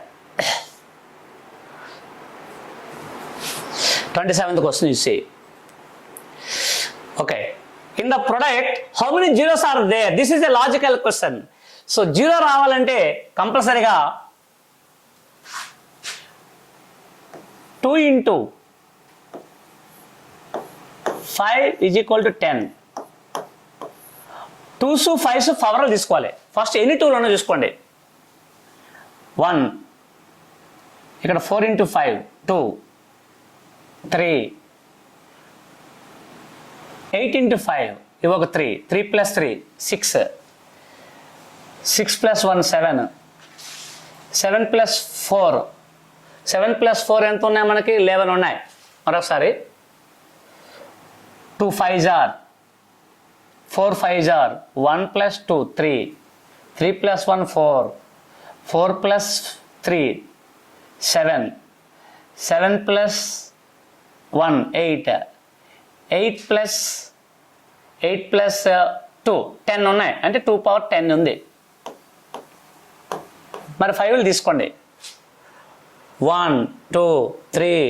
27th question you see. Okay, in the product how many zeros are there? This is a logical question. So 0 రావాలంటే కంపల్సరీగా 2 into 5 is equal to 10. 2s 5s పవర్లు తీసుకోవాలి. First ఎన్ని 2లోనో చూసుకోండి. 1 ఇక్కడ 4 into 5 2 3 8 into 5 ఇవి ఒక 3 3 plus 3 6 6 plus 1 7 7 plus 4 7 plus 4 ఎంత ఉన్నాయి మనకి? 11 ఉన్నాయి. మరొకసారి 2 5s are 4 5s are 1 plus 2 3 3 plus 1 4 4 plus 3 7 7 plus 1 8 8 plus 2 10 ఉన్నాయి. అంటే 2 power 10 ఉంది. మరి 5 తీసుకోండి. 1 2 3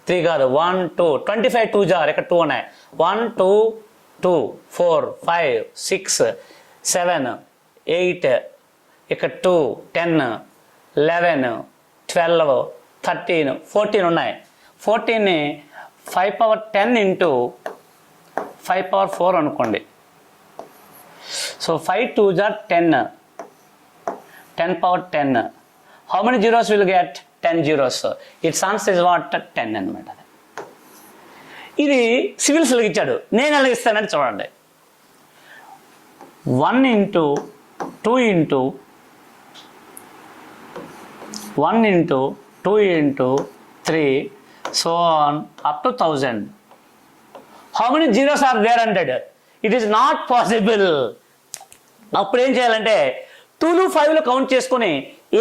3 కాదు 1 2 25 2 జార్ ఇక్కడ 2 ఉన్నాయి. 1 2 2 4 5 6 7 8 ఇక్కడ 2 10 11 12 13 14 ఉన్నాయి. 14ని 5 power 10 into 5 power 4 అనుకోండి. So 5 2s are 10. 10 power 10. How many zeros will get? 10 zeros. Its answer is what? 10 అనమాట. ఇది సివిల్స్లో ఇచ్చాడు, నేను ఎలా ఇస్తానని చూడండి. 1 into 2 into 1 into 2 into 3 so on up to 1000. How many zeros are there అంటాడు. It is not possible. అప్పుడు ఏం చేయాలంటే 2లు 5లు కౌంట్ చేసుకొని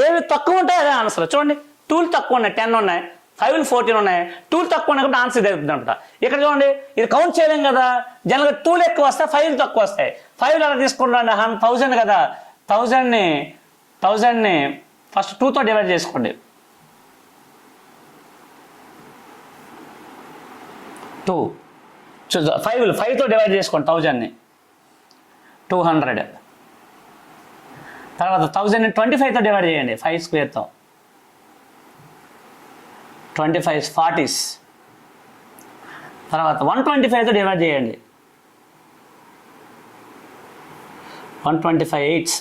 ఏవి తక్కువ ఉంటాయి అదే ఆన్సర్. చూడండి 2లు తక్కువ ఉన్నాయి 10 ఉన్నాయి, 5లు 14 ఉన్నాయి, 2లు తక్కువ ఉన్నాయి కాబట్టి ఆన్సర్ జరుగుతుంది అనమాట. ఇక్కడ చూడండి ఇది కౌంట్ చేయలేం కదా, జనరల్గా 2లు ఎక్కువ వస్తాయి 5లు తక్కువ వస్తాయి. 5లు అలా తీసుకుంటాండి 1000 కదా, 1000ని ఫస్ట్ 2తో డివైడ్ చేసుకోండి. 2 5తో డివైడ్ చేసుకోండి 1000ని 200. తర్వాత 1000ని 25తో డివైడ్ చేయండి 5 స్క్వేర్తో 25 40s. తర్వాత 125తో డివైడ్ చేయండి 125 8s.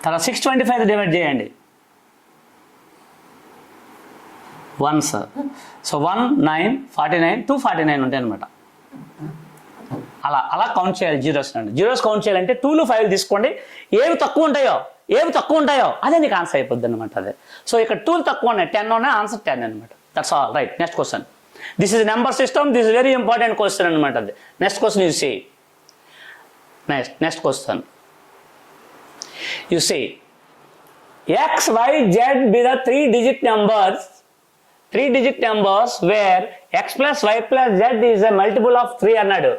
తర్వాత 625తో డివైడ్ చేయండి 1s. సో 1 9 49 249 ఉంటాయి అనమాట. అలా కౌంట్ చేయాలి జీరోస్ అండి. జీరోస్ కౌంట్ చేయాలంటే 2లు 5లు తీసుకోండి, ఏవి తక్కువ ఉంటాయో అదే నీకు ఆన్సర్ అయిపోద్ది అనమాట. అదే సో ఇక్కడ 2లు తక్కువ ఉన్నాయి 10 ఉన్నాయి, ఆన్సర్ 10 అనమాట. That's all right. Next question. This is number system, this is very important question అనమాట. అది next question you see. Next question you see x y z be the 3-digit numbers where x plus y plus z is a multiple of 3 అన్నాడు.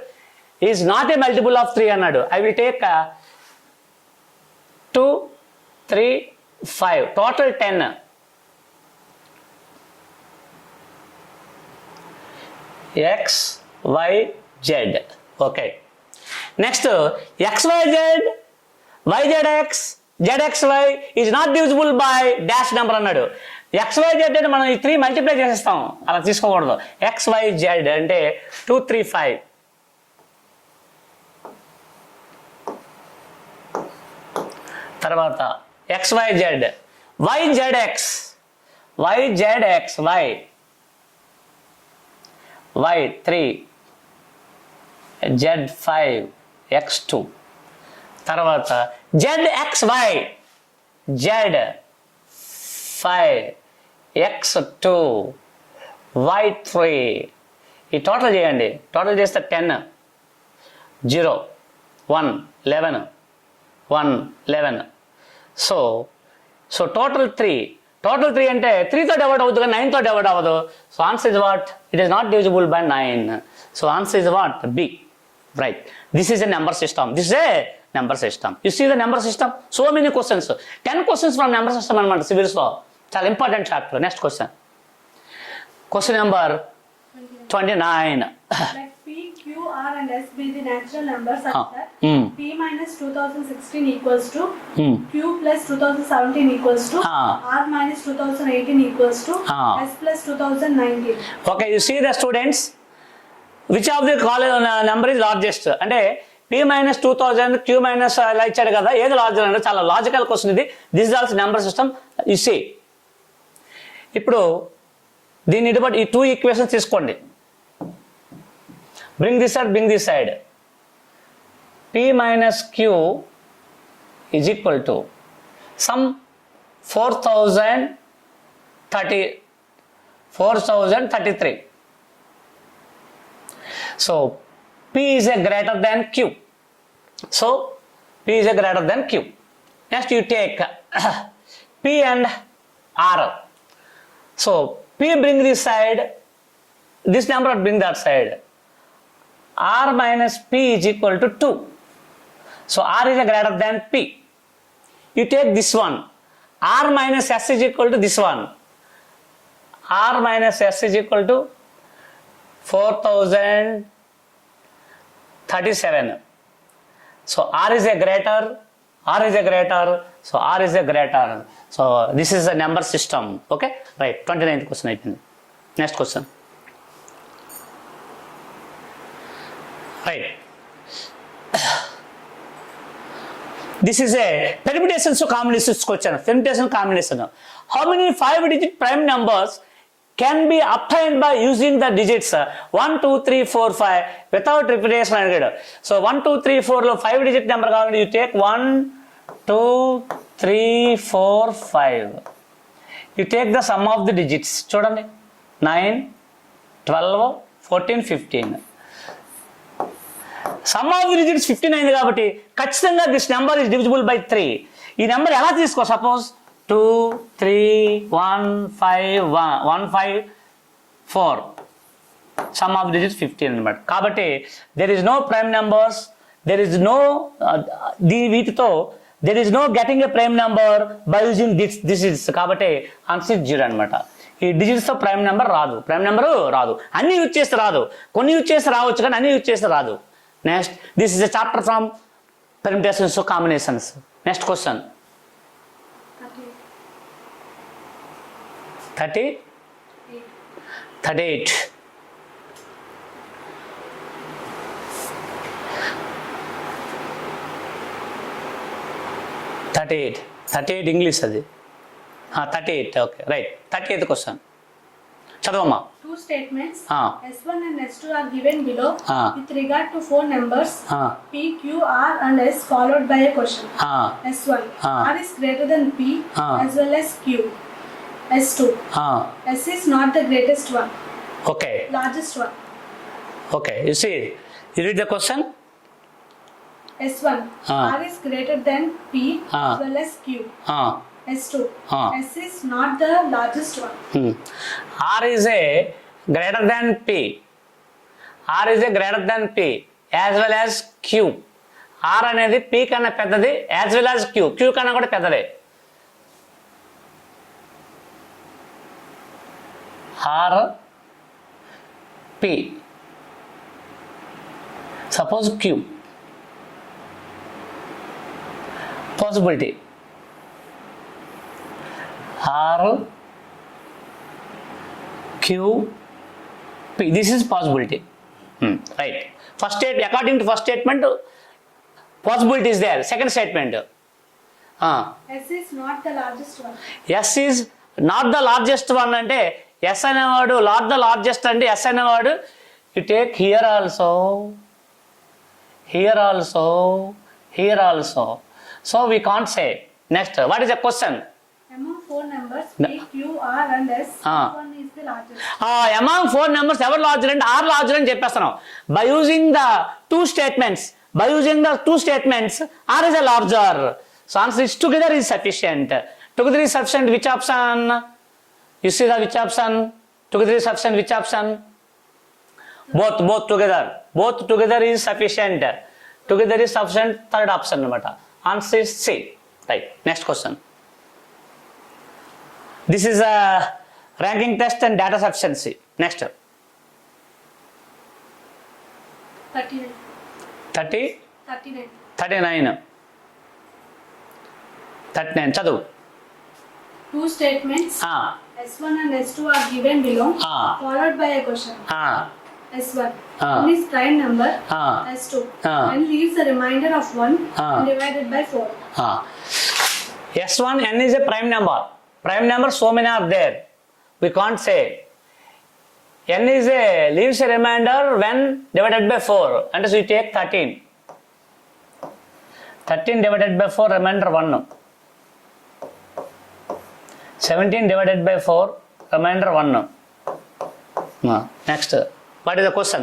is not a multiple of 3 అన్నాడు. I will take 2 3 5 total 10. x y z. okay, next x y z y z x z x y is not divisible by dash number అన్నాడు. x y z అంటే మనం ఈ 3 multiply చేసేస్తాం, అలా తీసుకోకూడదు. x y z అంటే 2 3 5. తర్వాత xyz yzx y3 z5 x2. తర్వాత zxy z5 x2 y3. ఈ టోటల్ చేయండి, టోటల్ చేస్తే 10 0 1 11 1 11. సో టోటల్ 3 అంటే 3తో డివైడ్ అవుతుంది కానీ 9తో డివైడ్ అవ్వదు. So answer is what? It is not divisible by 9. So answer is what? B. Right. This is a number system. You see the number system. So many questions, 10 questions from number system అనమాట సివిల్స్లో. చాలా important chapter. Next question number 29.
Let P, Q, R and S be the natural numbers such that P minus 2016 equals to Q plus 2017 equals to R minus 2018 equals to S plus 2019.
Okay, you see the students, which of the number is largest? అంటే P minus 2000 Q minus ఇలా ఇచ్చాడు కదా, ఏది larger అంటే చాలా logical question ఇది. This is also number system. You see ఇప్పుడు దీన్ని బట్టి ఈ 2 ఈక్వేషన్స్ తీసుకోండి. bring this side. P minus Q is equal to some 4033. So P is a greater than Q. Next you take P and R. So P bring this side, this number bring that side. R minus P is equal to 2. So R is a greater than P. You take this one. R minus S is equal to this one. R minus S is equal to 4037. So R is a greater. So R is a greater. So this is a number system. Okay, right. 29th question అయిపోయింది. Next question. Right. This is a permutations of combinations question. Permutation combination. How many 5-digit prime numbers can be obtained by using the digits 1, 2, 3, 4, 5 without repetition? So 1, 2, 3, 4 lo 5-digit number కావాలంటే you take 1, 2, 3, 4, 5. You take the sum of the digits. చూడండి 9, 12, 14, 15. Some of the digits 15 అయింది కాబట్టి ఖచ్చితంగా this number is divisible by 3. ఈ number ఎలా తీసుకో, suppose 2, 3, 1, 5, 1, 5, 4 some of digits 15 అనమాట. కాబట్టి there is no prime numbers, there is no వీటితో there is no getting a prime number by using this is. కాబట్టి ఆన్సర్ 0 అనమాట. ఈ డిజిట్స్తో ప్రైమ్ నెంబర్ రాదు, ప్రైమ్ నెంబరు రాదు. అన్ని యూజ్ చేస్తే రాదు, కొన్ని యూజ్ చేస్తే రావచ్చు కానీ అన్ని యూజ్ చేస్తే రాదు. Next, this is a chapter from permutations of combinations. Next question. 38. 38. English అది. 38. Okay, right. 38th question. చదవమ్మా.
Two statements S1 and S2 are given below with regard to 4 numbers P, Q, R and S followed by a question. S1 R is greater than P as well as Q. S2 S is not the greatest one.
Okay.
Largest one.
Okay. You see, you read the question.
S1 R is greater than P as well as Q. S2 S is not the largest one.
R is a greater than P. R is a greater than P as well as Q. R అనేది P కన్నా పెద్దది as well as Q. Q కన్నా కూడా పెద్దదే. R P suppose Q possibility R Q P. This is possibility. Right. First statement, according to first statement, possibility is there. Second statement,
S is not the largest one.
S is not the largest one అంటే S అనేవాడు not the largest అంటే S అనేవాడు you take here also, here also, here also. So we can't say. Next, what is the question?
Among 4 numbers P, Q, R and S, which one is the largest?
Among 4 numbers ఎవరు larger అంటే R larger అని చెప్పేస్తున్నాం. By using the two statements, R is a larger. So answer is together is sufficient. Together is sufficient. Which option? You see the which option? Together is sufficient. Which option? Both together. Both together is sufficient. Together is sufficient. Third option అనమాట. Answer is C. Right. Next question. This is a ranking test and data sufficiency. Next.
39.
39 చదువు.
Two statements S1 and S2 are given below followed by a question. S1 n is prime number, S2 n leaves a remainder of 1 divided by 4.
S1 n is a prime number. Prime number so many are there. We can't say. N is a leaves a remainder when divided by 4. And so you take 13. 13 divided by 4 remainder 1. 17 divided by 4 remainder 1. Next. What is the question?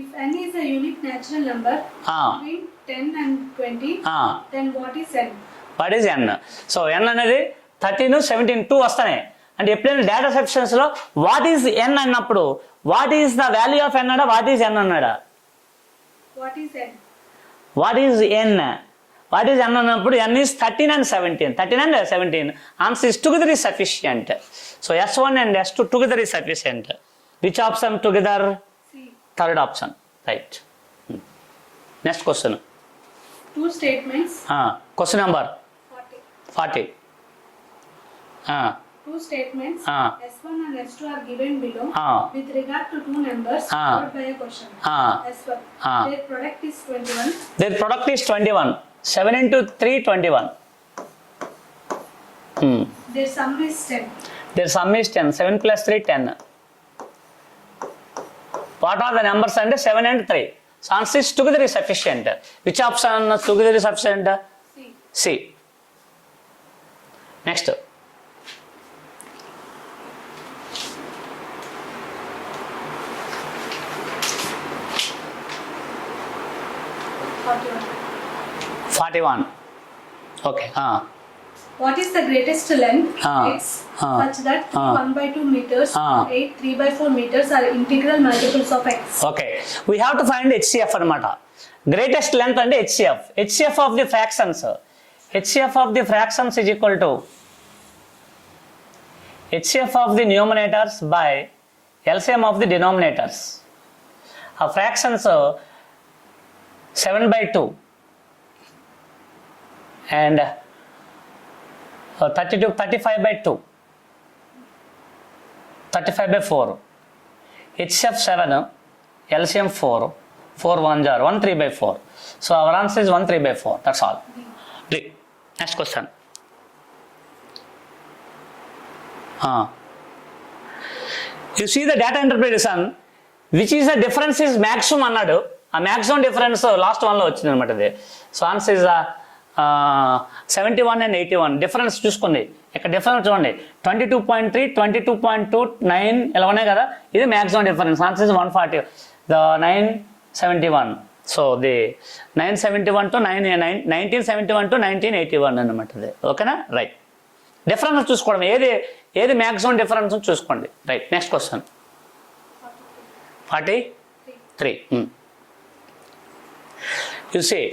If n is a unique natural number between 10 and 20, then what is n?
What is n? So n అనేది 13, 17, 2 వస్తాయి. అంటే ఎప్పుడైనా data సఫిషియన్సీలో what is n అన్నప్పుడు what is the value of n అన్నాడా what is n అన్నాడా
What is n?
What is n అన్నప్పుడు n is 13 and 17. 13 and 17. Answer is together is sufficient. So S1 and S2 together is sufficient. Which option together?
C.
Third option. Right. Next question.
Two statements
Question number
40.
40.
Two statements S1 and S2 are given below with regard to 2 numbers followed by a question. S1 their product is 21.
Their product is 21. 7 into 3, 21.
Their sum is 10.
Their sum is 10. 7 plus 3, 10. What are the numbers and 7 and 3? So answer is together is sufficient. Which option together is sufficient?
C.
C. Next.
Forty-one.
41. Okay.
What is the greatest length
Ah.
x
Ah.
such that
Ah.
1 by 2 meters
Ah.
and 8 3 by 4 meters are integral multiples of x?
Okay. We have to find HCF anamata. Greatest length and HCF. HCF of the fractions. HCF of the fractions is equal to HCF of the numerators by LCM of the denominators. A fractions 7 by 2 and 35 by 2, 35 by 4. HCF 7, LCM 4, 4 1s are 1 3 by 4. So our answer is 1 3 by 4. That's all. D. Next question. You see the data interpretation, which is the difference is maximum అన్నాడు. ఆ maximum difference last వన్లో వచ్చింది అనమాట ఇది. So answer is 71 and 81 difference చూసుకోండి. ఇక్కడ difference చూడండి 22.3, 22.2, 9 ఇలా ఉన్నాయి కదా, ఇది maximum difference. Answer is 140. The 971. So the 971 to 1971 to 1981 అనమాట ఇది. ఓకేనా? రైట్. డిఫరెన్స్ చూసుకోవడం, ఏది మ్యాక్సిమం డిఫరెన్స్ చూసుకోండి. Right. Next question 43. You see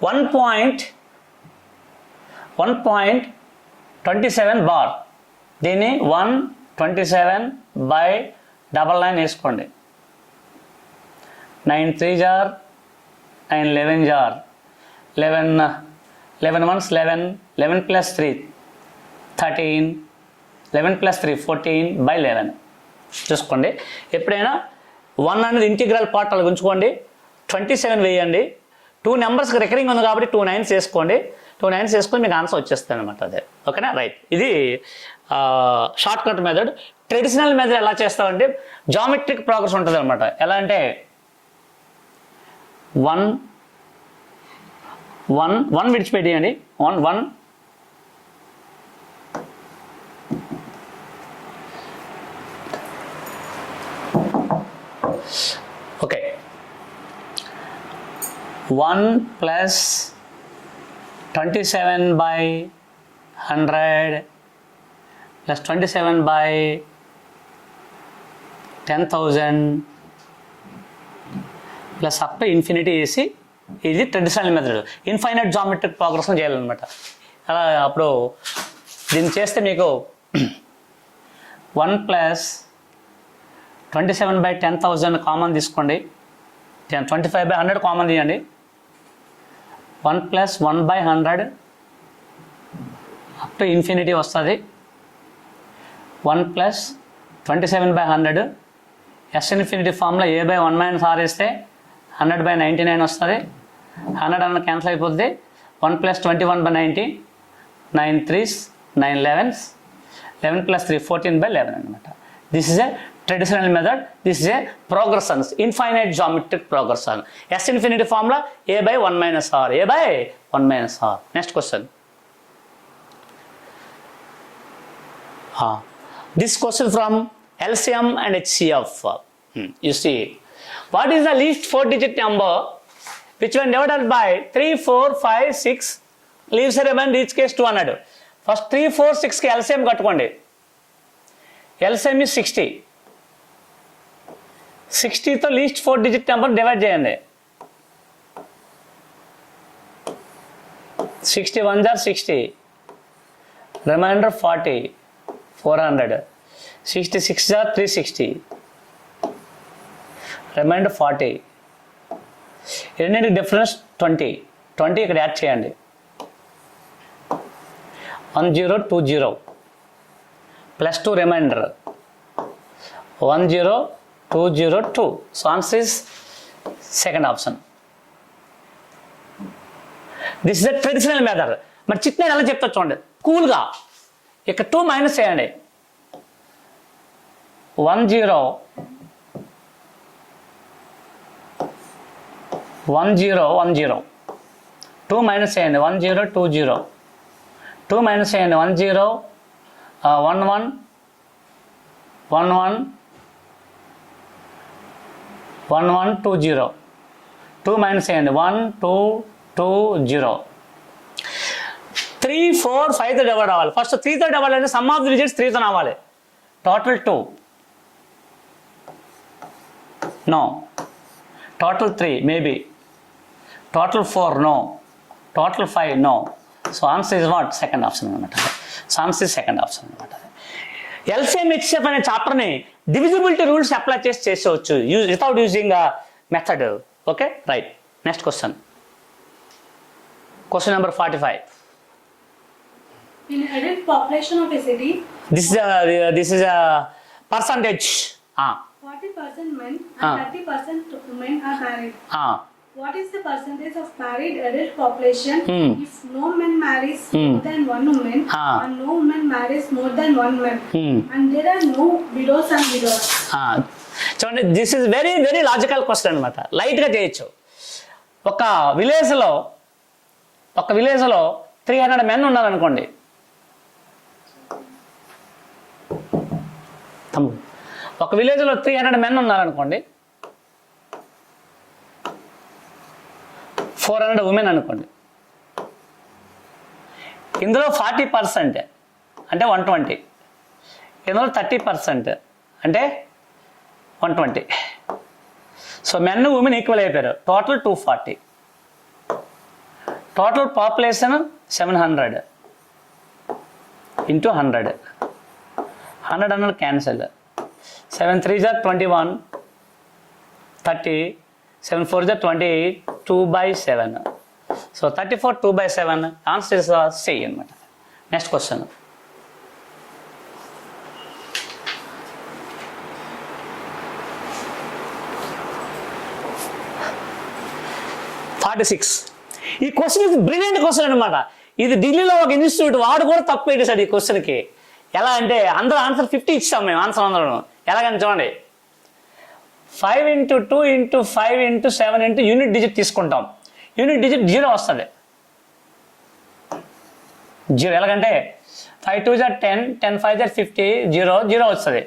1.27 bar, దీన్ని 127 by 99 వేసుకోండి. 9 3s are 9 11s are 11 ones 11, 11 plus 3 13, 11 plus 3 14 by 11 చూసుకోండి. ఎప్పుడైనా 1 అనేది ఇంటిగ్రల్ పార్ట్ అలా ఉంచుకోండి. 27 వేయండి. 2 నెంబర్స్కి రికరింగ్ ఉంది కాబట్టి 2 9s వేసుకోండి. 2 9s వేసుకొని మీకు ఆన్సర్ వచ్చేస్తుంది అనమాట. అదే. ఓకేనా? రైట్. ఇది short cut method. Traditional method ఎలా చేస్తామంటే జామెట్రిక్ ప్రోగ్రెస్ ఉంటుంది అనమాట. ఎలా అంటే 1 విడిచిపెట్టేయండి. 1 okay. 1 plus 27 by 100 plus 27 by 10,000 plus up to infinity వేసి, ఇది traditional method. Infinite geometric progress చేయాలన్నమాట. అలా అప్పుడు దీన్ని చేస్తే మీకు 1 plus 27 by 10,000 కామన్ తీసుకోండి. 25 by 100 కామన్ తీయండి. 1 plus 1 by 100 up to infinity వస్తుంది. 1 plus 27 by 100 S infinity formula a by 1 minus r వేస్తే 100 by 99 వస్తుంది. 100 క్యాన్సిల్ అయిపోతుంది. 1 plus 21 by 90, 9 3s 9 11s, 11 plus 3 14 by 11 అనమాట. This is a traditional method. This is a progression, infinite geometric progression. S infinity formula a by 1 minus r, a by 1 minus r. Next question. This question from LCM and HCF. You see, what is the least 4-digit number which when divided by 3, 4, 5, 6 leaves a remainder each case 2 అన్నాడు. First 3, 4, 6కి LCM కట్టుకోండి. LCM is 60. 60తో least 4-digit number divide చేయండి. 61s are 60, remainder 40, 400. 66s are 360, remainder 40. రెండింటికి difference 20. 20 ఇక్కడ add చేయండి. 1020 plus 2 remainder 10202. So answer is second option. This is the traditional method. మరి చిట్నైడ్ ఎలా చెప్తా చూడండి కూల్గా. ఇక 2 మైనస్ చేయండి. 1 0 1 0 1 0. 2 మైనస్ చేయండి. 1 0 2 0. 2 మైనస్ చేయండి. 1 0 1 1 1 1 1 1 2 0. 2 మైనస్ చేయండి. 1 2 2 0. 3 4 5తో డివైడ్ అవ్వాలి. ఫస్ట్ 3తో డివైడ్ అంటే సమ్ ఆఫ్ ది డిజిట్స్ 3తో అవ్వాలి. Total 2. No. Total 3 maybe. Total 4 no. Total 5 no. So answer is what? Second option అనమాట. So answer is second option అనమాట. ఎల్సిఎం హెచ్సిఎఫ్ అనే చాప్టర్ని డివిజిబిలిటీ రూల్స్ అప్లై చేసి చేసేవచ్చు without using method. Okay right. Next question. Question number 45.
In adult population of a city,
This is a percentage.
40% men and 30% women are married. What is the percentage of married adult population if no man marries more than one woman and no woman marries more than one man and there are no widows and widowers?
చూడండి, this is very very logical question అనమాట. లైట్గా చేయొచ్చు. ఒక విలేజ్లో 300 men ఉన్నారనుకోండి. ఒక విలేజ్లో 300 men ఉన్నారనుకోండి. 400 ఉమెన్ అనుకోండి. ఇందులో 40% అంటే 120. ఇందులో 30% అంటే 120. సో మెన్ ఉమెన్ ఈక్వల్ అయిపోయారు. Total 240. Total population 700 into 100. 100 cancel. 7 3 are 21, 30, 7 4 are 20, 2/7. So 34 2/7. Answer is C అనమాట. Next question. ఈ క్వశ్చన్ ఇది బ్రిలియంట్ క్వశ్చన్ అనమాట. ఇది ఢిల్లీలో ఒక ఇన్స్టిట్యూట్ వాడు కూడా తప్పు పెట్టేశాడు ఈ క్వశ్చన్కి. ఎలా అంటే అందరూ ఆన్సర్ 50 ఇచ్చాం మేము. ఆన్సర్ అందరూ ఎలాగని చూడండి. 5 × 2 × 5 × 7 × యూనిట్ డిజిట్ తీసుకుంటాం. యూనిట్ డిజిట్ 0 వస్తుంది. 0 ఎలాగంటే 5 2 are 10, 10 5 are 50, 0 0 వస్తుంది.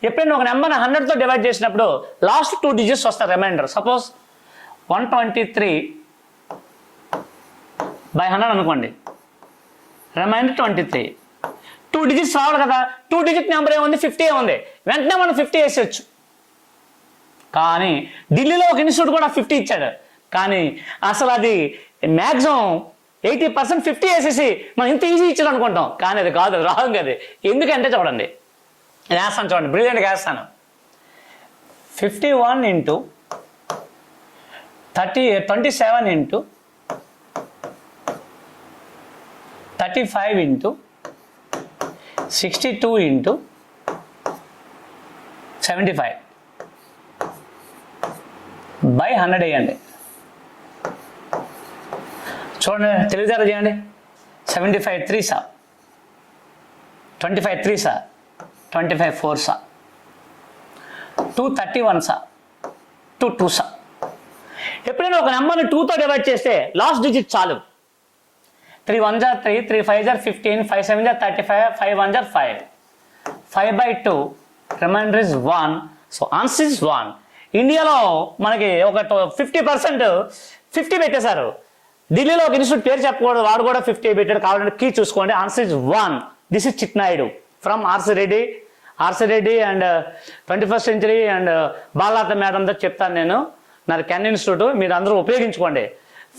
ఎప్పుడైనా ఒక నెంబర్ని 100తో డివైడ్ చేసినప్పుడు లాస్ట్ 2 డిజిట్స్ వస్తాయి రిమైండర్. సపోజ్ 123/100 అనుకోండి. రిమైండర్ 23. 2 డిజిట్స్ రావాలి కదా. 2 డిజిట్ నెంబర్ ఏముంది? 50 ఉంది. వెంటనే మనం 50 వేసేయచ్చు. కానీ ఢిల్లీలో ఒక ఇన్స్టిట్యూట్ కూడా 50 ఇచ్చాడు. కానీ అసలు అది మ్యాక్సిమం 80% 50 వేసేసి మనం ఇంత ఈజీ ఇచ్చాడు అనుకుంటాం. కానీ అది కాదు, రాంగ్ అది. ఎందుకంటే చూడండి, నేను వేస్తాను చూడండి, బ్రిలియంట్గా వేస్తాను. 51 × 27 × 35 × 62 × 75/100 వేయండి. చూడండి, తెలివితేటలు చేయండి. 75 3 సా, 25 3 సా, 25 4 సా, 231 సా, 2 సా. ఎప్పుడైనా ఒక నెంబర్ని 2తో డివైడ్ చేస్తే లాస్ట్ డిజిట్ చాలు. 3 1s are 3, 3 5s are 15, 5 7s are 35, 5 1s are 5. 5/2 remainder is 1. So answer is 1. ఇండియాలో మనకి ఒక 50% 50 పెట్టేశారు. ఢిల్లీలో ఒక ఇన్స్టిట్యూట్ పేరు చెప్పకూడదు, వాడు కూడా 50 పెట్టాడు. కావాలంటే కీ చూసుకోండి. Answer is 1. This is Chitnaidu from RC Reddy and 21st century and Balanatha మేడంతో చెప్తాను నేను. నాది కెన్ ఇన్స్టిట్యూట్, మీరు అందరూ ఉపయోగించుకోండి.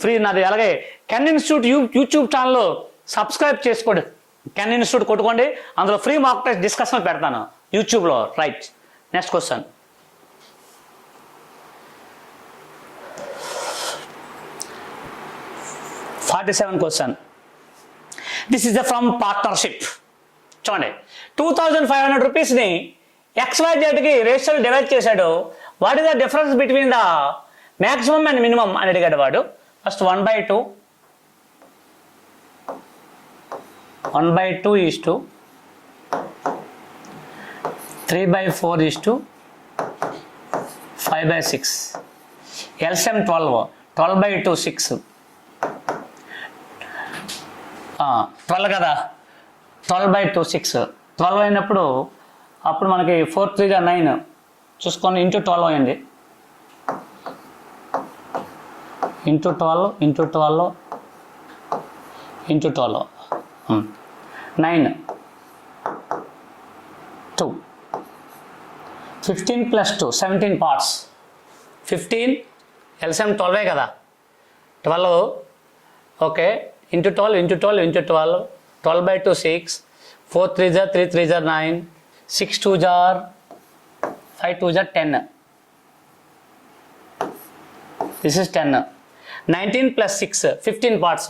ఫ్రీ నాది. అలాగే కెన్ ఇన్స్టిట్యూట్ యూట్యూబ్ ఛానల్లో సబ్స్క్రైబ్ చేసుకోండి. కెన్ ఇన్స్టిట్యూట్ కొట్టుకోండి, అందులో ఫ్రీ మాక్ టెస్ట్ డిస్కషన్ పెడతాను యూట్యూబ్లో. Right. Next question. question. This is the from partnership. చూడండి, 2500 రూపీస్ని XYZకి రేషియో డివైడ్ చేశాడు. What is the difference between the maximum and minimum అని అడిగాడు వాడు. First 1/2 1/2 is to 3/4 is to 5/6. LCM 12. 12/2 6. 12 కదా, 12/2 6. 12 అయినప్పుడు అప్పుడు మనకి 4 3 9 చూసుకొని ఇంటూ 12 అయింది. Into 12 into 12 into 12 9 2 15 plus 2 17 parts. 15 LCM 12 కదా, 12 okay into 12 into 12 into 12 12/2 6. 4 3 3 3 9. 6 2 5 2 10. This is 10. 19 plus 6 15 parts.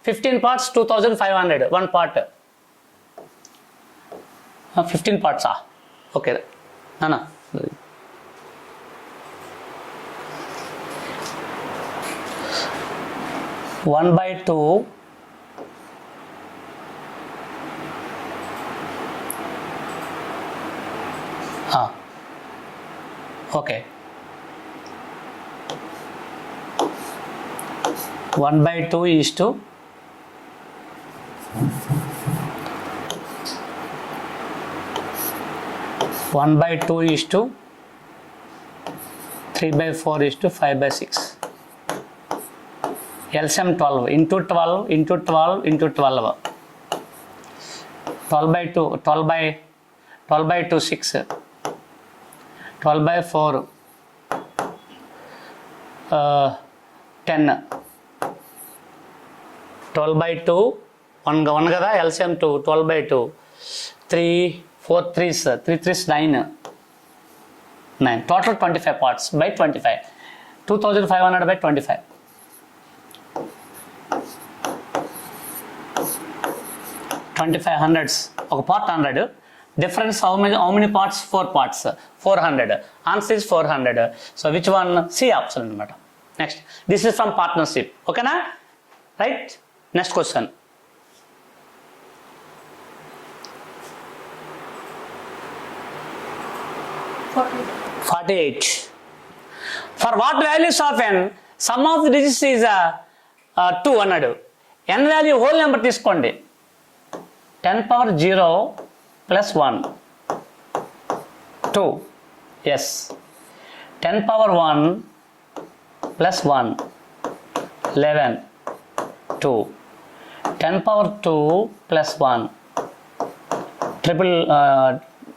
15 parts 2500 one part. 15 parts okay no 1/2 okay 1/2 is to 1/2 is to 3/4 is to 5/6. LCM 12 into 12 into 12 into 12. 12/2 12/2 6. 12/4 10. 12/2 1 కదా, LCM 2 12/2 3 4 3s 3 3s 9. Total 25 parts by 25. 2500 by 25. 25 hundreds ఒక part 100. Difference how many parts? 4 parts. 400. Answer is 400. So which one? C option అనమాట. Next, this is from partnership. ఓకేనా, right. Next question. (48) For what values of n sum of the digits is 2 అన్నాడు. n value whole number తీసుకోండి. 10⁻0 plus 1 2. Yes, 10⁻1 plus 1 11 2. 10⁻2 plus 1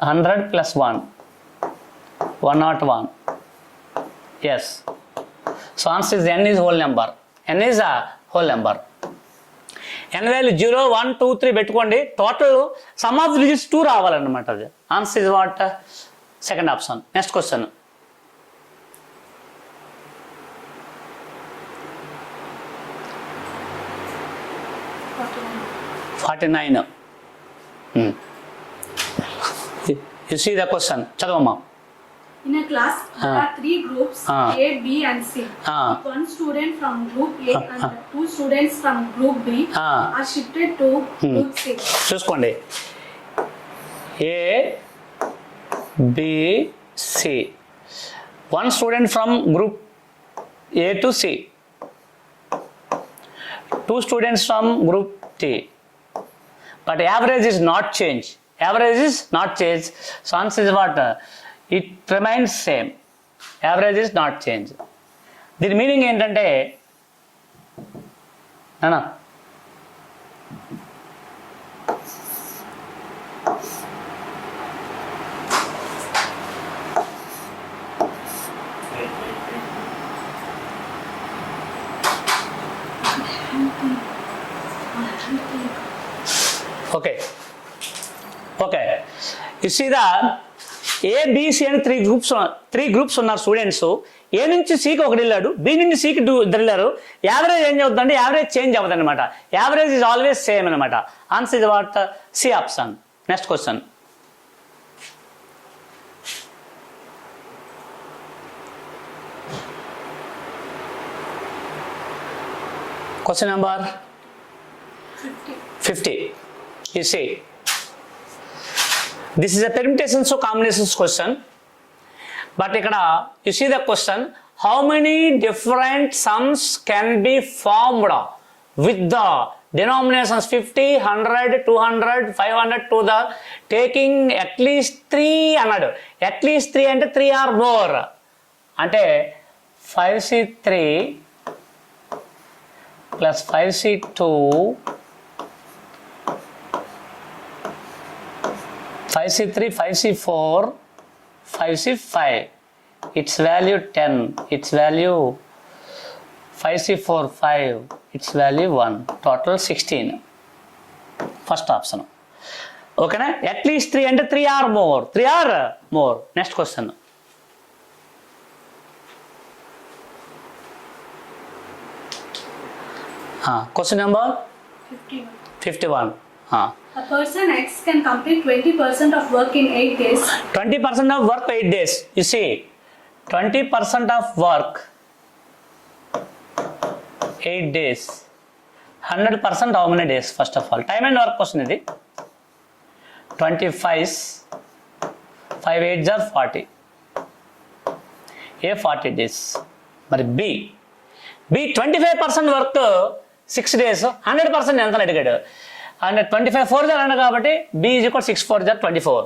100 plus 1 101. Yes, so answer is n is whole number. n is a whole number. n value 0 1 2 3 పెట్టుకోండి. Total some of the digits 2 రావాలన్నమాట. అది answer is what? Second option. Next question. (49). You see the question. చదవమ్మా.
In a class, there are 3 groups, A, B and C. One student from group A and 2 students from group B are shifted to group C.
చూసుకోండి, A, B, C. One student from group A to C. 2 students from group T. But average is not changed. Average is not changed. So answer is what? It remains same. Average is not changed. దీని meaning ఏంటంటే అన్నా okay okay. You see the ABC అని 3 groups ఉన్నారు students. ఏ నుంచి సికి ఒకటి వెళ్ళాడు, B నుంచి సికి 2 వెళ్ళారు. యావరేజ్ ఏం అవుతుందంటే యావరేజ్ చేంజ్ అవ్వదు అనమాట. యావరేజ్ ఈజ్ ఆల్వేస్ సేమ్ అనమాట. Answer is what? C option. Next question. Question number 50. You see, this is a permutations or combinations question. But ikkada you see the question, how many different sums can be formed with the denominations 50, 100, 200, 500 to the taking at least 3 అన్నాడు. at least 3 అంటే 3 or more అంటే 5c3 plus 5c2 5c3 5c4 5c5 its value 10, its value 5c4 5, its value 1, total 16. First option. Okay na? At least 3 and 3 or more. 3 or more. Next question. Question number 51.
A person X can complete 20% of work in 8 days.
20% of work 8 days. You see, 20% of work 8 days. 100% how many days? First of all, time and work question ఇది. 25s 5 8s are 40. A 40 days. మరి B 25% work 6 days 100% ఎంత అడిగాడు. And 25 4 jar అన్నాడు కాబట్టి B is equal 6 4 jar 24.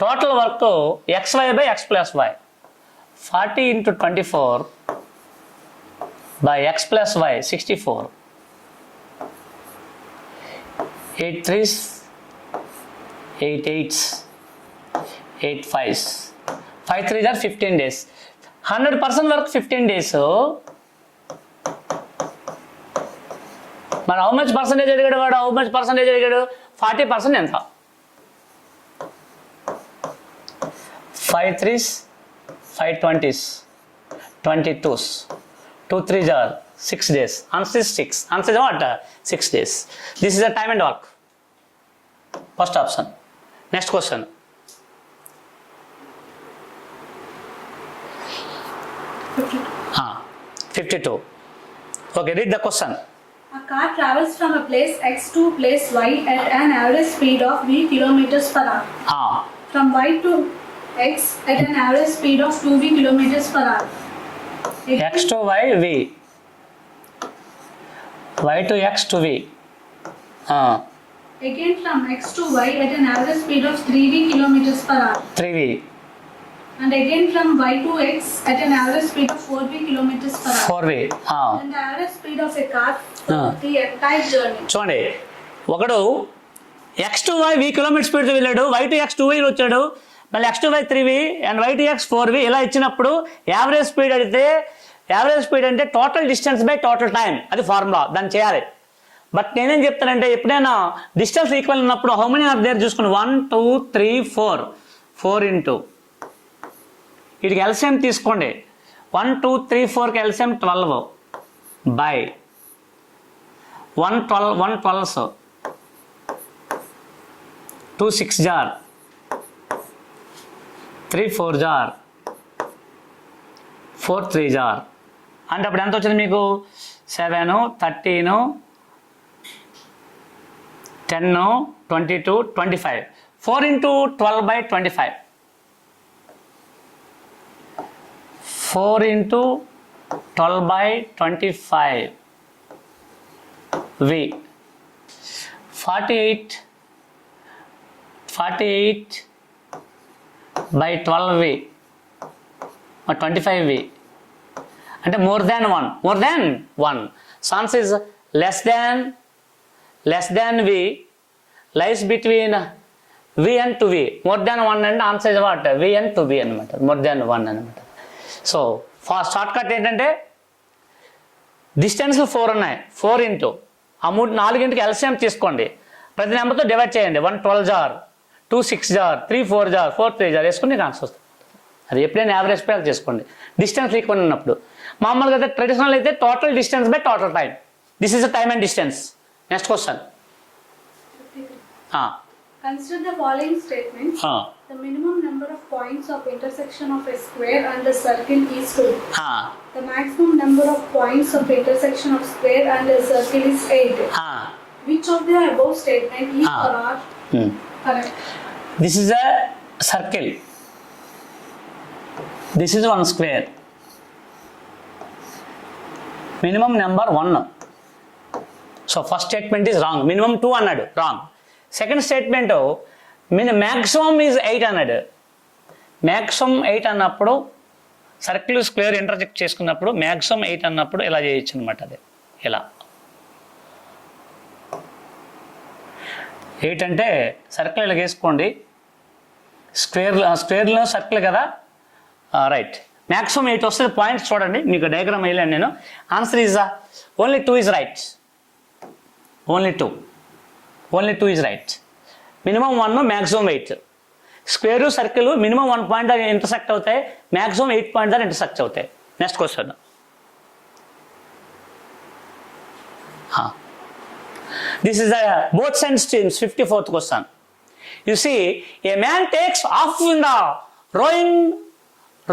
Total work XY by X plus Y. 40 into 24 by X plus Y 64. 8 3s 8 8s 8 5s 5 3s are 15 days. 100% work 15 days. మరి how much percentage అడిగాడు వాడు, how much percentage అడిగాడు, 40% ఎంత? 5 3s 5 20s 22s 2 3s are 6 days. Answer is 6. Answer is what? 6 days. This is the time and work. First option. Next question. Ah, 52. Okay, read the question.
A car travels from a place X to place Y at an average speed of v kilometers per hour.
Ah,
From Y to X at an average speed of 2v kilometers per hour.
X to Y V. Y to X to V. Ah,
Again from X to Y at an average speed of 3v kilometers per hour.
3V.
And again from Y to X at an average speed of 4v kilometers per hour.
4V. Ah.
And the average speed of a car for the entire journey.
చూడండి, ఒకడు X to Y V kilometre స్పీడ్తో వెళ్ళాడు, Y to X 2V వచ్చాడు, మళ్ళీ X to Y 3V and Y to X 4V ఇలా ఇచ్చినప్పుడు average speed అడిగితే, average speed అంటే total distance by total time, అది ఫార్ములా, దాన్ని చేయాలి. బట్ నేనేం చెప్తానంటే ఎప్పుడైనా డిస్టెన్స్ ఈక్వల్ ఉన్నప్పుడు హౌ మెనీ ఆర్ దేర్ చూసుకుని 1 2 3 4 4 ఇంటూ వీటికి ఎల్సిఎం తీసుకోండి. 1 2 3 4కి LCM 12 by 1 12s 2 6 jar 3 4 jar 4 3 jar అంటే అప్పుడు ఎంత వచ్చింది మీకు? 7 13 10 22 25. 4 into 12 by 25. 4 into 12 by 25. V. 48 by 12V or 25V. అంటే more than 1. So answer is less than V, lies between V and 2V. More than 1 and answer is what? V and 2V అనమాట. more than 1 అనమాట. So fast short cut ఏంటంటే distance 4 ఉన్నాయి, 4 into ఆ 4 LCM తీసుకోండి, ప్రతి నెంబర్తో divide చేయండి. 1 12 jar 2 6 jar 3 4 jar 4 3 jar వేసుకుని ఆన్సర్ వస్తుంది. అది ఎప్పుడైనా యావరేజ్ పేరు చేసుకోండి డిస్టెన్స్ ఈక్వల్ ఉన్నప్పుడు. మామూలుగా అయితే ట్రెడిషనల్ అయితే total distance by total time. This is the time and distance. Next question.
Consider the following statement. The minimum number of points of intersection of a square and a circle is 2. The maximum number of points of intersection of square and a circle is 8. Which of the above statement is correct?
This is a circle. This is one square. Minimum number 1. So first statement is wrong. Minimum 2 అన్నాడు wrong. Second statement maximum is 8 అన్నాడు. maximum 8 అన్నప్పుడు circle square intersect చేసుకున్నప్పుడు maximum 8 అన్నప్పుడు ఇలా చేయొచ్చు అనమాట. అదే ఇలా 8 అంటే సర్కిల్ ఇలా వేసుకోండి. స్క్వేర్లో సర్కిల్ కదా, రైట్. మ్యాక్సిమం 8 వస్తుంది. పాయింట్స్ చూడండి, మీకు డయాగ్రామ్ వేయలేను నేను. Answer is only 2 is right. Only 2 is right. Minimum 1, maximum 8. Square circle minimum 1 point దగ్గర ఇంటర్సెక్ట్ అవుతాయి, మ్యాక్సిమం 8 పాయింట్ దగ్గర ఇంటర్సెక్ట్ అవుతాయి. Next question. This is the both sides streams, 54th question. You see, a man takes off in the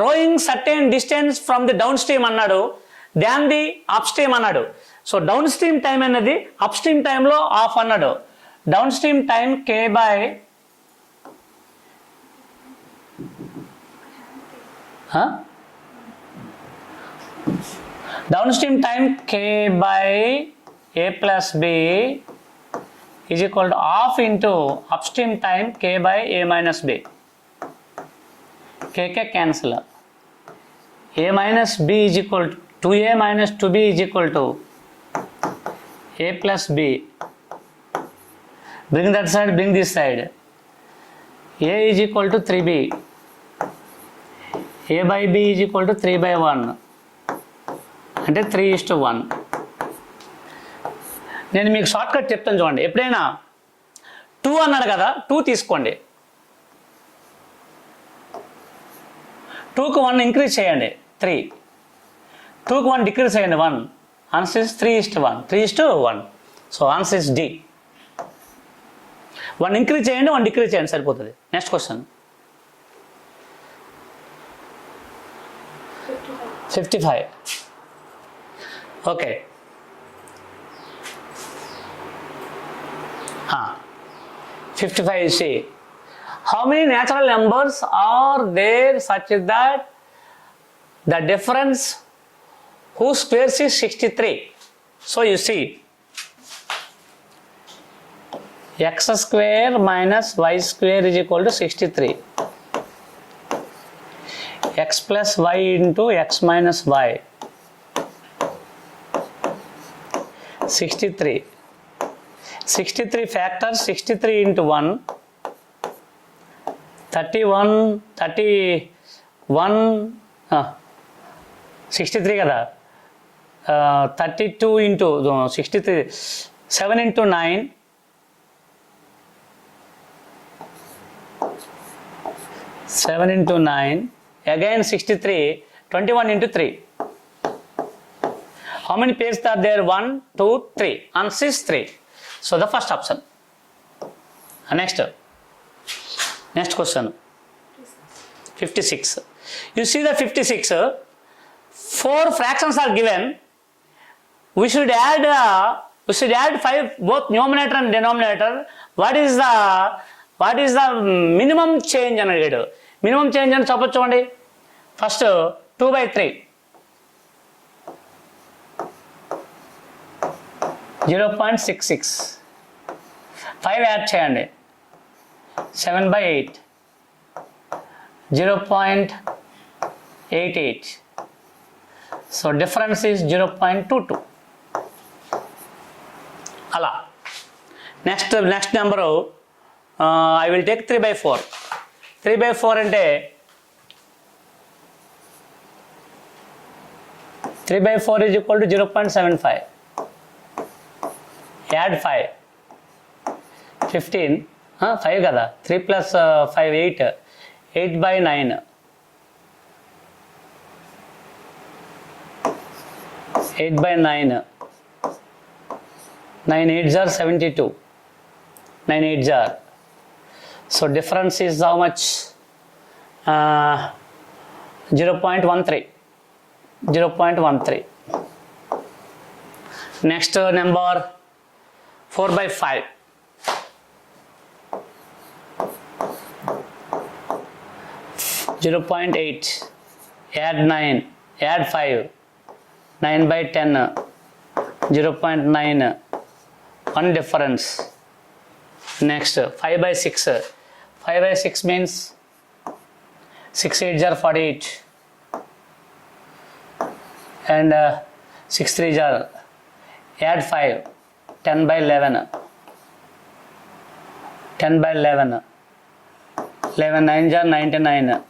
rowing certain distance from the downstream అన్నాడు, than the upstream అన్నాడు. So down stream time అనేది up stream టైంలో of అన్నాడు. Down stream time K by down stream time K by A plus B is equal to half into upstream time K by A minus B. K cancel. A minus B is equal to 2A minus 2B is equal to A plus B. Bring that side, bring this side. A is equal to 3B. A by B is equal to 3 by 1. అంటే 3:1. నేను మీకు short cut చెప్తాను చూడండి. ఎప్పుడైనా 2 అన్నాడు కదా, 2 తీసుకోండి. 2కు 1 increase చేయండి 3. 2కు 1 డిక్రీజ్ చేయండి 1. Answer is 3:1. 3:1. So answer is D. 1 increase చేయండి, 1 డిక్రీజ్ చేయండి, సరిపోతుంది. Next question. 55. Okay. 55 you see. How many natural numbers are there such that the difference whose squares is 63? So you see, x square minus y square is equal to 63. X plus y into x minus y. 63. 63 factors, 63 into 1, 31, 63 కదా, 32 into 63, 7 into 9, 7 into 9, again 63, 21 into 3. How many pairs are there? 1, 2, 3. Answer is 3. So the first option. Next question. 56. You see the 56. 4 fractions are given. We should add 5 both numerator and denominator. What is the minimum change అని అడిగాడు. Minimum change అని చెప్పొచ్చు చూడండి. First 2/3. 0.66. 5 add చేయండి. 7/8. 0.88. So difference is 0.22. అలా next number I will take 3/4. 3/4 అంటే 3/4 is equal to 0.75. Add 5. 15. 5 కదా, 3 plus 5 8. 8/9. 8/9. 9 8s are 72. 9 8s are So difference is how much? 0.13. 0.13. Next number 4 by 5. 0.8. Add 9. Add 5. 9 by 10. 0.9. One difference. Next 5 by 6. 5 by 6 means 6 8s are 48. And 6 3s are, add 5. 10 by 11. 10 by 11. 11 9s are 99.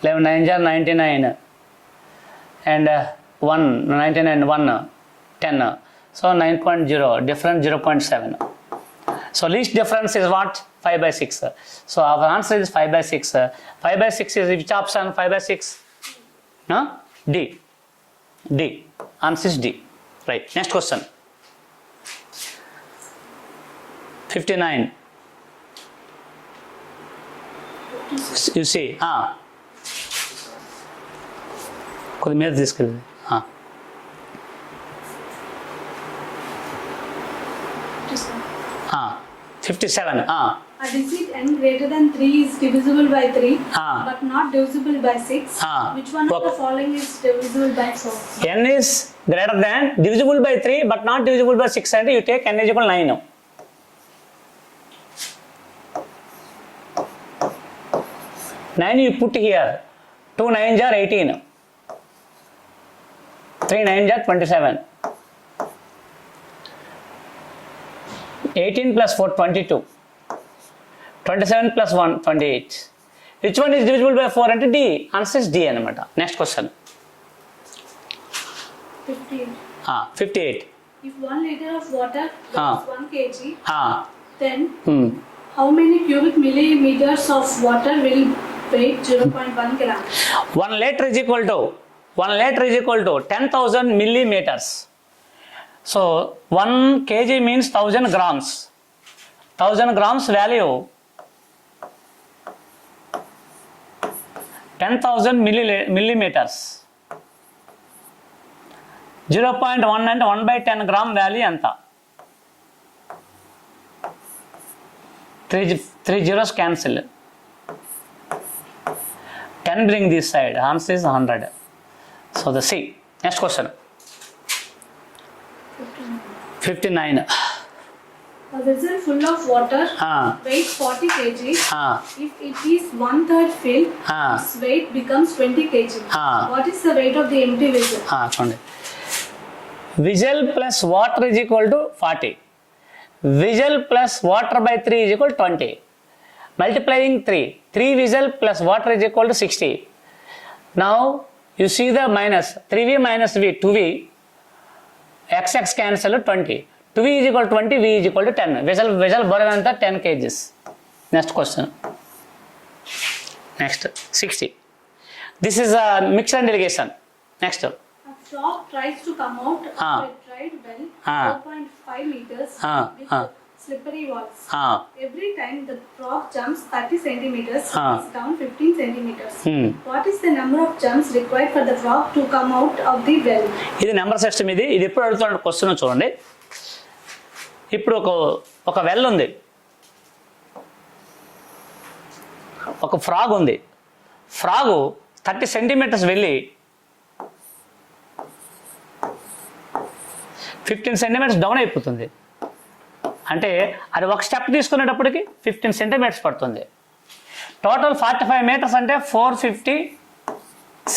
11 9s are 99. And 1 99 1 10. So 9.0, difference 0.7. So least difference is what? 5 by 6. So our answer is 5 by 6. 5 by 6 is which option? 5 by 6? No? D. D. Answer is D. Right. Next question. 59. You see. కొద్ది మీద తీసుకెళ్ళి 57.
A digit n greater than 3 is divisible by 3 but not divisible by 6. Which one of the following is divisible by 4?
N is greater than, divisible by 3 but not divisible by 6 and you take n is equal 9. 9 you put here. 2 9s are 18. 3 9s are 27. 18 plus 4 22. 27 plus 1 28. Which one is divisible by 4 and D? Answer is D anamata. Next question.
58.
58.
If 1 liter of water weighs 1 kg, then how many cubic millimeters of water will weigh 0.1 gram?
1 liter is equal to 10,000 millimeters. So 1 kg means 1000 grams. 1000 grams value 10,000 millimeters. 0.1 and 1 by 10 gram value anta. 3 zeros cancel. 10 bring this side. Answer is 100. So the C. Next question. 59.
A vessel full of water weighs 40 kg. If it is 1/3 filled, its weight becomes 20 kg. What is the weight of the empty vessel?
Vessel plus water is equal to 40. Vessel plus water by 3 is equal to 20. Multiplying 3. 3 vessel plus water is equal to 60. Now you see the minus. 3V minus V, 2V. X cancel 20. 2V is equal to 20, V is equal to 10. Vessel borrowanta 10 kgs. Next question. Next, 60. This is a mixture and irrigation. Next.
A frog tries to come out of a dried well 4.5 meters with slippery walls. Every time the frog jumps 30 centimeters, it is down 15 centimeters. What is the number of jumps required for the frog to come out of the well?
ఇది number system. ఇది ఎప్పుడు అడుగుతున్న question చూడండి. ఇప్పుడు ఒక well ఉంది, ఒక frog ఉంది. ఫ్రాగు 30 సెంటీమీటర్స్ వెళ్ళి 15 సెంటీమీటర్స్ డౌన్ అయిపోతుంది. అంటే అది ఒక స్టెప్ తీసుకునేటప్పటికి 15 సెంటీమీటర్స్ పడుతుంది. టోటల్ 45 మీటర్స్ అంటే 450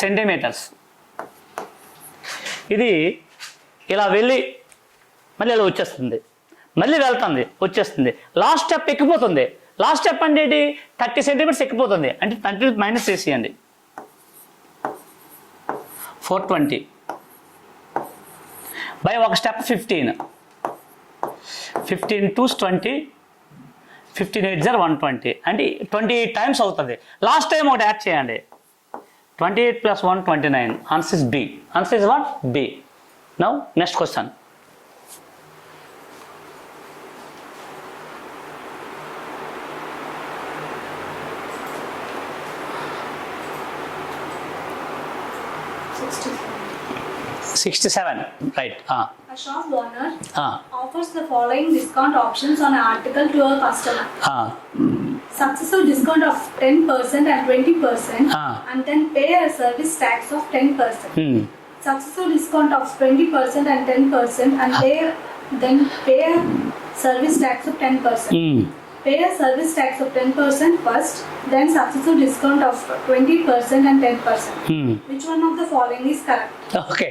సెంటీమీటర్స్. ఇది ఇలా వెళ్ళి మళ్ళీ ఇలా వచ్చేస్తుంది, మళ్ళీ వెళ్తుంది, వచ్చేస్తుంది. లాస్ట్ స్టెప్ ఎక్కిపోతుంది. లాస్ట్ స్టెప్ అంటే ఏంటి? 30 సెంటీమీటర్స్ ఎక్కిపోతుంది. అంటే 30 మైనస్ చేసేయండి. 420 బై ఒక స్టెప్ 15. 15 2 20. 15 8 120. అంటే 28 టైమ్స్ అవుతుంది. లాస్ట్ టైం ఒకటి యాడ్ చేయండి. 28 plus 1 29. Answer is B. Answer is what? B. Now next question. 67, right.
A shop owner
Ah.
offers the following discount options on an article to a customer. Successful discount of 10% and 20%, and then pay a service tax of 10%. Successful discount of 20% and 10%, and pay a service tax of 10%. Pay a service tax of 10% first, then successful discount of 20% and 10%. Which one of the following is correct?
Okay,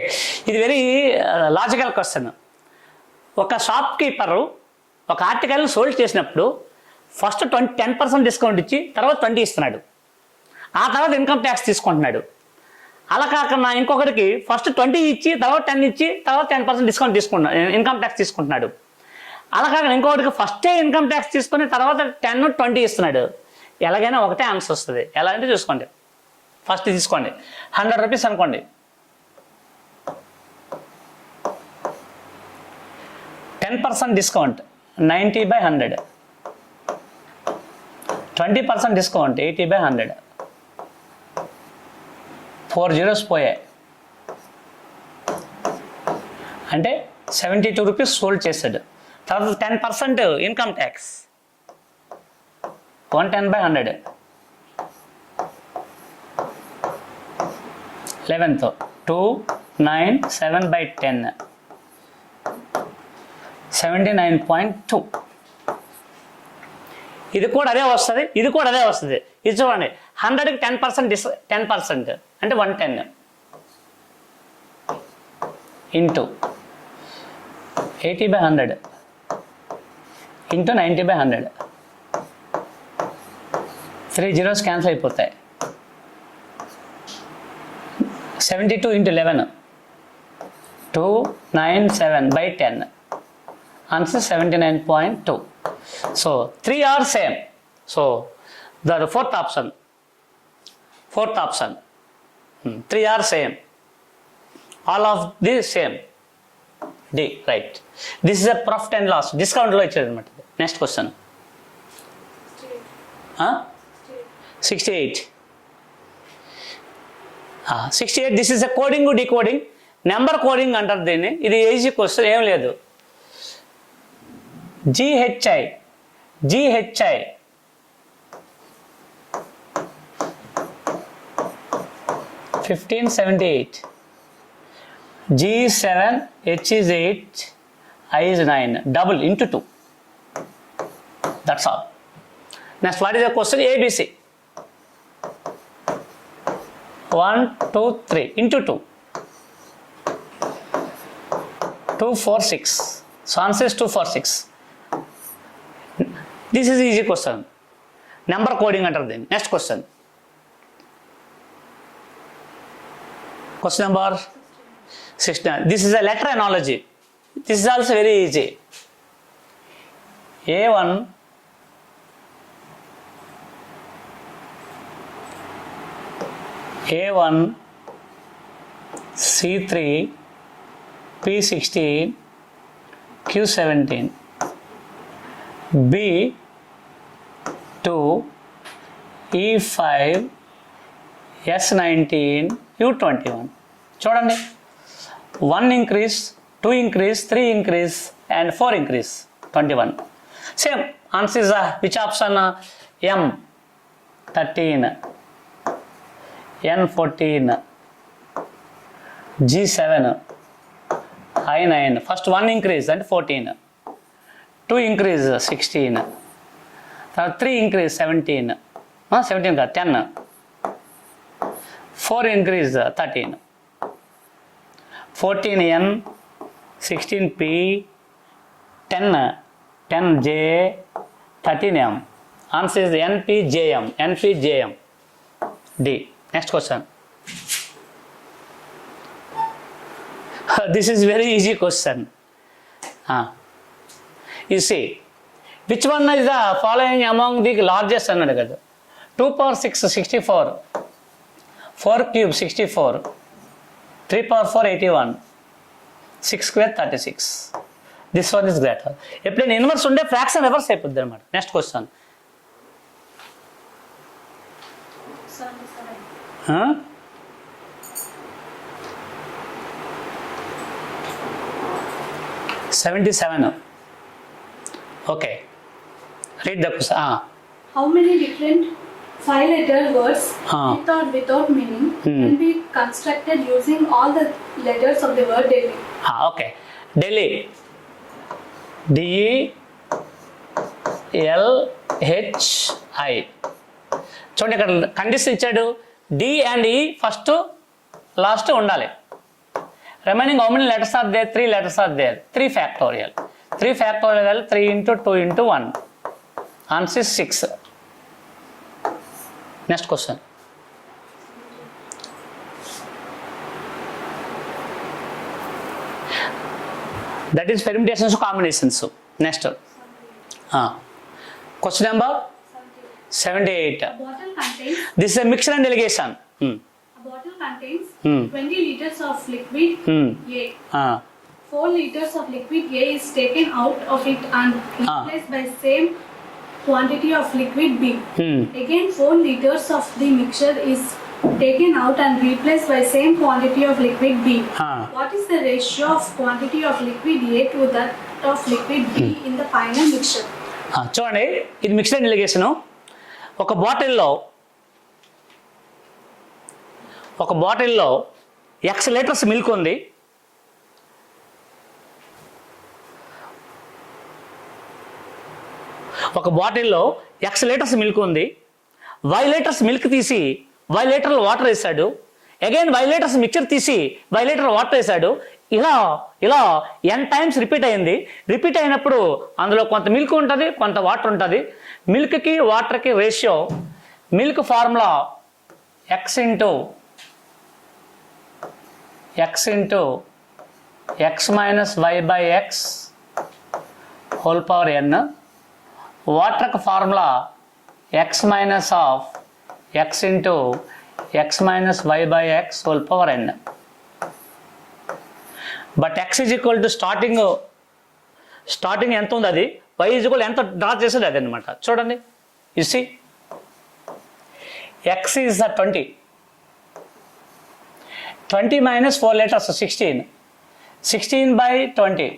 ఇది very logical question. ఒక shop keeper ఒక article sold చేసినప్పుడు first 10% discount ఇచ్చి తర్వాత 20 ఇస్తున్నాడు, ఆ తర్వాత income tax తీసుకుంటున్నాడు. అలా కాకుండా ఇంకొకరికి ఫస్ట్ 20 ఇచ్చి తర్వాత 10 ఇచ్చి తర్వాత 10% డిస్కౌంట్ తీసుకుంటున్నాడు, ఇన్కమ్ ట్యాక్స్ తీసుకుంటున్నాడు. అలా కాకుండా ఇంకొకటికి ఫస్టే ఇన్కమ్ ట్యాక్స్ తీసుకొని తర్వాత 10, 20 ఇస్తున్నాడు. ఎలాగైనా ఒకటే ఆన్సర్ వస్తుంది. ఎలా అంటే చూసుకోండి, ఫస్ట్ తీసుకోండి 100 రూపీస్ అనుకోండి, 10% డిస్కౌంట్ 90/100, 20% డిస్కౌంట్ 80/100, 4 zeros పోయాయి అంటే 72 రూపీస్ సోల్డ్ చేశాడు. తర్వాత 10% ఇన్కమ్ ట్యాక్స్ 110/100, 11th 297/10, 79.2. ఇది కూడా అదే వస్తుంది, ఇది కూడా అదే వస్తుంది. ఇది చూడండి, 100కి 10% అంటే 110 ఇంటూ 80/100 ఇంటూ 90/100, 3 zeros క్యాన్సిల్ అయిపోతాయి. 72 into 11, 297/10, answer 79.2. So 3 are same. So the fourth option, 3 are same, all of these same. D, right. This is a profit and loss, discount లో ఇచ్చేది అనమాట. Next question 68. 68, this is a coding decoding, number coding అంటారు దీన్ని. ఇది easy question, ఏం లేదు. GHI 1578, G7, H is 8, I is 9, double into 2. That's all. Next, what is the question? ABC. 1, 2, 3 into 2. 246. So answer is 246. This is easy question. Number coding under them. Next question. Question number 69. This is a letter analogy. This is also very easy. A1 C3 P16 Q17 B2 E5 S19 U21. చూడండి, 1 increase, 2 increase, 3 increase and 4 increase, 21. Same answer is which option? M 13, N14, G7, I9. First 1 increase and 14, 2 increase 16, 3 increase 17, 17 కాదు 10, 4 increase 13, 14N, 16P, 10J, 13M. Answer is NPJM. D. Next question. This is very easy question. You see, which one is the following among the largest? 2 power 6 64, 4 cube 64, 3 power 4 81, 6 square 36. This one is greater. ఎప్పుడైనా inverse ఉండే fraction reverse అయిపోద్ది అనమాట. Next question. 77. Okay. Read the question.
How many different 5-letter words
Ah.
with or without meaning can be constructed using all the letters of the word Delhi?
Okay. Delhi. DELHI. చూడండి ఇక్కడ condition ఇచ్చాడు, D and E first last ఉండాలి. Remaining how many letters are there? 3 letters are there. 3 factorial. 3 factorial 3 into 2 into 1. Answer is 6. Next question. That is permutations or combinations. Next. Question number 78.
A bottle contains
This is a mixture and delegation.
A bottle contains
Hmm.
20 liters of liquid A. 4 liters of liquid A is taken out of it and replaced by same quantity of liquid B. Again 4 liters of the mixture is taken out and replaced by same quantity of liquid B. What is the ratio of quantity of liquid A to that of liquid B in the final mixture?
చూడండి, ఇది mixed and డెలిగేషను. ఒక బాటిల్లో X litres milk ఉంది. ఒక బాటిల్లో X litres milk ఉంది. Y litres milk తీసి Y లీటర్లు వాటర్ వేసాడు. అగైన్ Y లీటర్స్ మిక్చర్ తీసి Y లీటర్ వాటర్ వేసాడు. ఇలా n టైమ్స్ రిపీట్ అయింది. రిపీట్ అయినప్పుడు అందులో కొంత మిల్క్ ఉంటుంది, కొంత వాటర్ ఉంటుంది. మిల్క్కి వాటర్కి రేషియో, milk formula x into x minus y by X whole power n. వాటర్కి formula x minus of x into x minus y by X whole power n. But x is equal to starting ఎంత ఉంది అది, y is equal ఎంత draw చేసేది అది అనమాట. చూడండి, you see x is the 20 minus 4 litres 16 by 20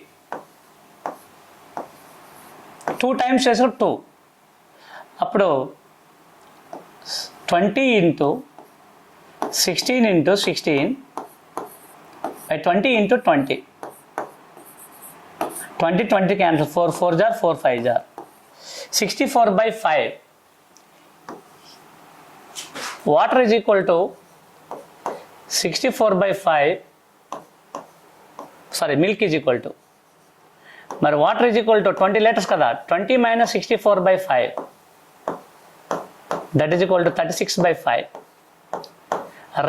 2 times చేసాడు 2. అప్పుడు 20 ఇంటూ 16 into 16 by 20 into 20. 20 cancel. 4 4 jar, 4 5 jar. 64 by 5. Water is equal to 64 by 5. Sorry, milk is equal to. But water is equal to 20 liters kada. 20 minus 64 by 5. That is equal to 36 by 5.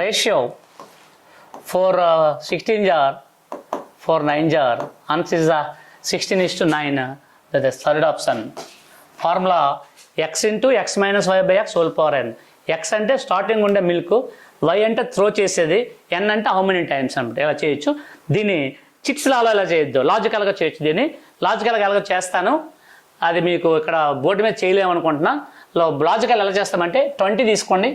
Ratio 4 16 jar, 4 9 jar. Answer is 16:9. That is third option. Formula x into x minus y by x whole power n. X అంటే starting ఉండే milk, y అంటే throw చేసేది, n అంటే how many times అనమాట. ఇలా చేయొచ్చు. దీన్ని chits లాలో ఇలా చేయొద్దు, లాజికల్గా చేయొచ్చు. దీన్ని లాజికల్గా ఎలా చేస్తాను అది మీకు ఇక్కడ బోర్డు మీద చేయలేమనుకుంటున్నా. లాజికల్ ఎలా చేస్తామంటే 20 తీసుకోండి,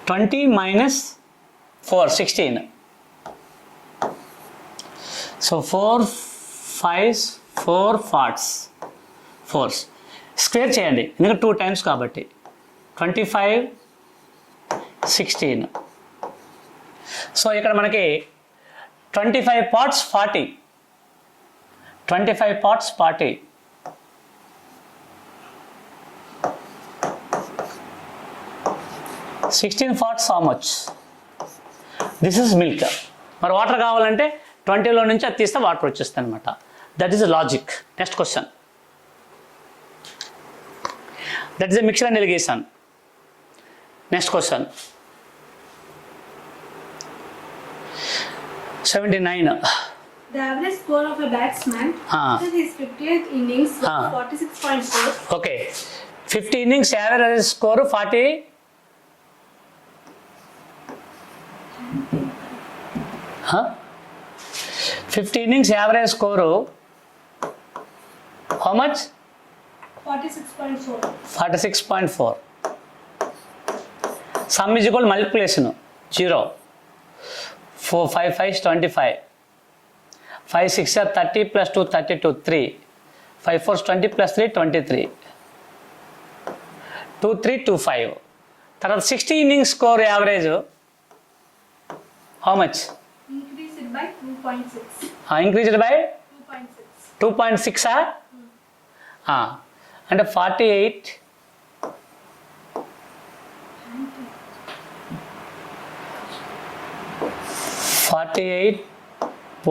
20 minus 4 16. So 4 5s 4 parts 4s square చేయండి, ఎందుకంటే 2 టైమ్స్ కాబట్టి. 25 16. సో ఇక్కడ మనకి 25 parts 40. 25 parts 40. Sixteen parts how much? This is milk. మరి వాటర్ కావాలంటే 20లో నుంచి అది తీస్తే వాటర్ వచ్చేస్తుంది అనమాట. That is logic. Next question. That is a mixture and delegation. Next question 79.
The average score of a batsman after his 50th innings was 46.4.
Okay. 50 innings average score 40. 50 innings average score how much?
46.4.
46.4. Sum is equal multiplication 0. 4, 5, 5 is 25. 5, 6 are 30 plus 2, 32, 3. 5, 4 is 20 plus 3, 23. 2, 3, 2, 5. తర్వాత 60 innings score average. How much?
Increased by 2.6.
Increased by
2.6.
2.6 అంటే 48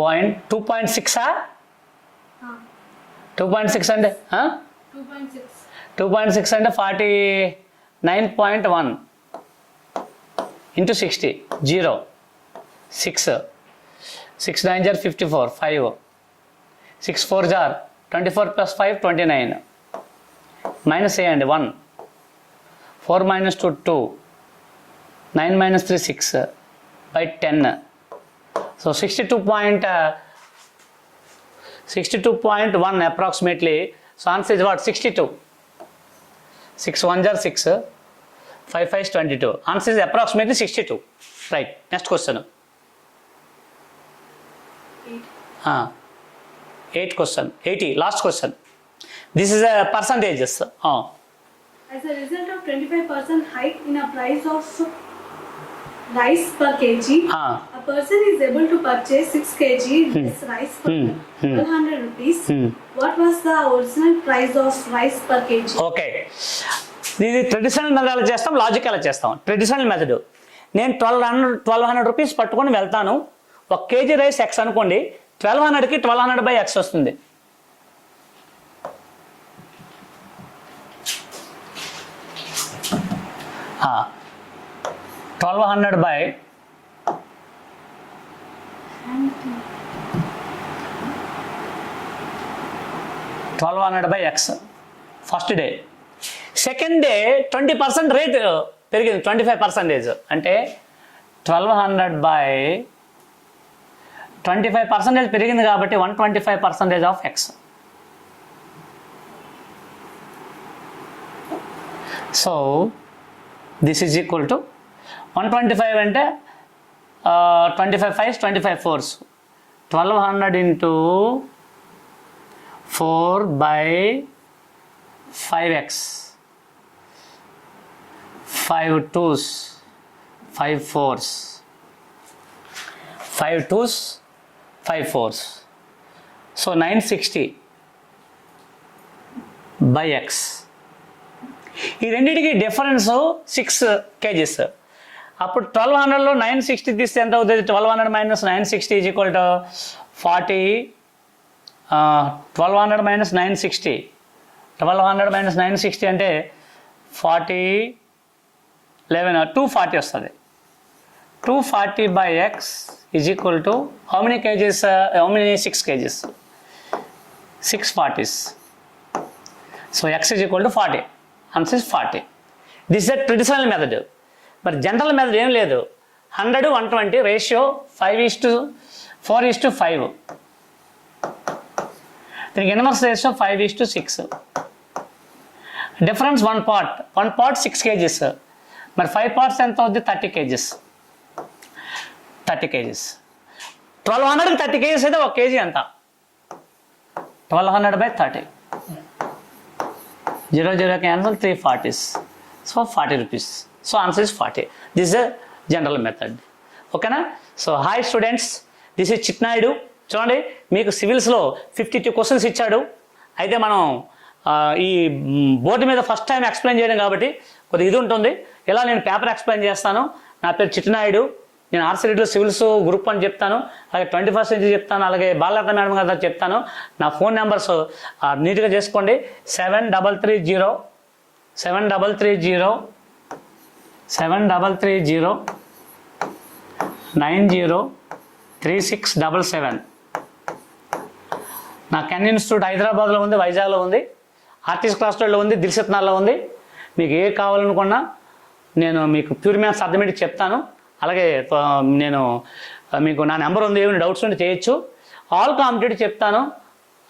2.6 2.6 అంటే
2.6.
2.6 అంటే 49.1 into 60 0 6 6 9 jar 54 5 6 4 jar 24 plus 5 29 minus చేయండి 1 4 minus 2 2 9 minus 3 6 by 10 so 62.1 approximately. So answer is what? 62. 6 1 jar 6 5 5 is 22. Answer is approximately 62. Right. Next question. 8 question 80 last question. This is a percentages.
As a result of 25% hike in a price of rice per kg, a person is able to purchase 6 kg this rice for 1200 rupees. What was the original price of rice per kg?
Okay, ఇది traditional method ఎలా చేస్తాం, logic ఎలా చేస్తాం. Traditional method నేను 1200 rupees పట్టుకొని వెళ్తాను. 1 KG rice X అనుకోండి, 1200కి 1200 by X వస్తుంది. ఆ 1200 by 1200 by x first day. Second day 20% rate పెరిగింది, 25% అంటే 1200 by 25% పెరిగింది కాబట్టి 125% of X. So this is equal to 125 అంటే 25 5 25 4s 1200 into 4 by 5x 5 2s 5 4s 5 2s 5 4s so 960 by x. ఈ రెండింటికి డిఫరెన్స్ 6 kgs. అప్పుడు 1200లో 960 తీస్తే ఎంత అవుతుంది? 1200 minus 960 is equal to 40. 1200 minus 960 1200 minus 960 అంటే 40 11 240 వస్తుంది. 240 by X is equal to how many kgs? How many 6 kgs? 6 40s. So X is equal to 40. Answer is 40. This is the traditional method. మరి general method ఏం లేదు, 100 120 ratio 5:4:5. దీనికి inverse ratio 5:6. Difference 1 part 6 kgs. మరి 5 parts ఎంత అవుద్ది? 30 kgs. 30 kgs. 1200కి 30 kgs అయితే 1 kg ఎంత? 1200 by 30. 0 cancel 3 40s. So 40 rupees. So answer is 40. This is a general method. ఓకేనా? So hi students, this is Chitnaidu. చూడండి, మీకు సివిల్స్లో 52 క్వశ్చన్స్ ఇచ్చాడు. అయితే మనం ఈ బోర్డు మీద ఫస్ట్ టైం ఎక్స్ప్లెయిన్ చేయడం కాబట్టి కొద్దిగా ఇది ఉంటుంది. ఇలా నేను పేపర్ ఎక్స్ప్లెయిన్ చేస్తాను. నా పేరు చిట్నాయుడు. నేను ఆర్సిరెడ్డిలో సివిల్స్ గ్రూప్ అని చెప్తాను, అలాగే 21st century చెప్తాను, అలాగే బాలలత మేడం గారు చెప్తాను. నా ఫోన్ నెంబర్స్ నీట్గా చేసుకోండి. 7330 903677. నా కెన్ ఇన్స్టిట్యూట్ హైదరాబాద్లో ఉంది, వైజాగ్లో ఉంది, ఆర్టిస్ట్ క్లాస్ రోడ్లో ఉంది, దిల్సుఖ్నగర్లో ఉంది. మీకు ఏ కావాలనుకున్నా నేను మీకు ప్యూర్ మ్యాథ్స్ అర్థమెటిక్ చెప్తాను. అలాగే నేను మీకు నా నెంబర్ ఉంది, ఏమైనా డౌట్స్ ఉంటే చేయొచ్చు. ఆల్ కాంపిటేటివ్ చెప్తాను,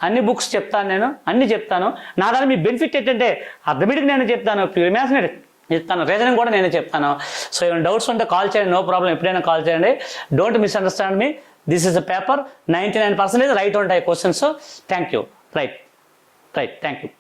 అన్ని బుక్స్ చెప్తాను, నేను అన్ని చెప్తాను. నా దాని మీ బెనిఫిట్ ఏంటంటే అర్థమెటిక్ నేను చెప్తాను, ప్యూర్ మ్యాథ్స్ నేను ఇస్తాను, రీజనింగ్ కూడా నేనే చెప్తాను. సో ఏమైనా డౌట్స్ ఉంటే కాల్ చేయండి, నో ప్రాబ్లం, ఎప్పుడైనా కాల్ చేయండి. Don't misunderstand me, this is a paper, 99% right ఉంటాయి questions. Thank you. Right, thank you.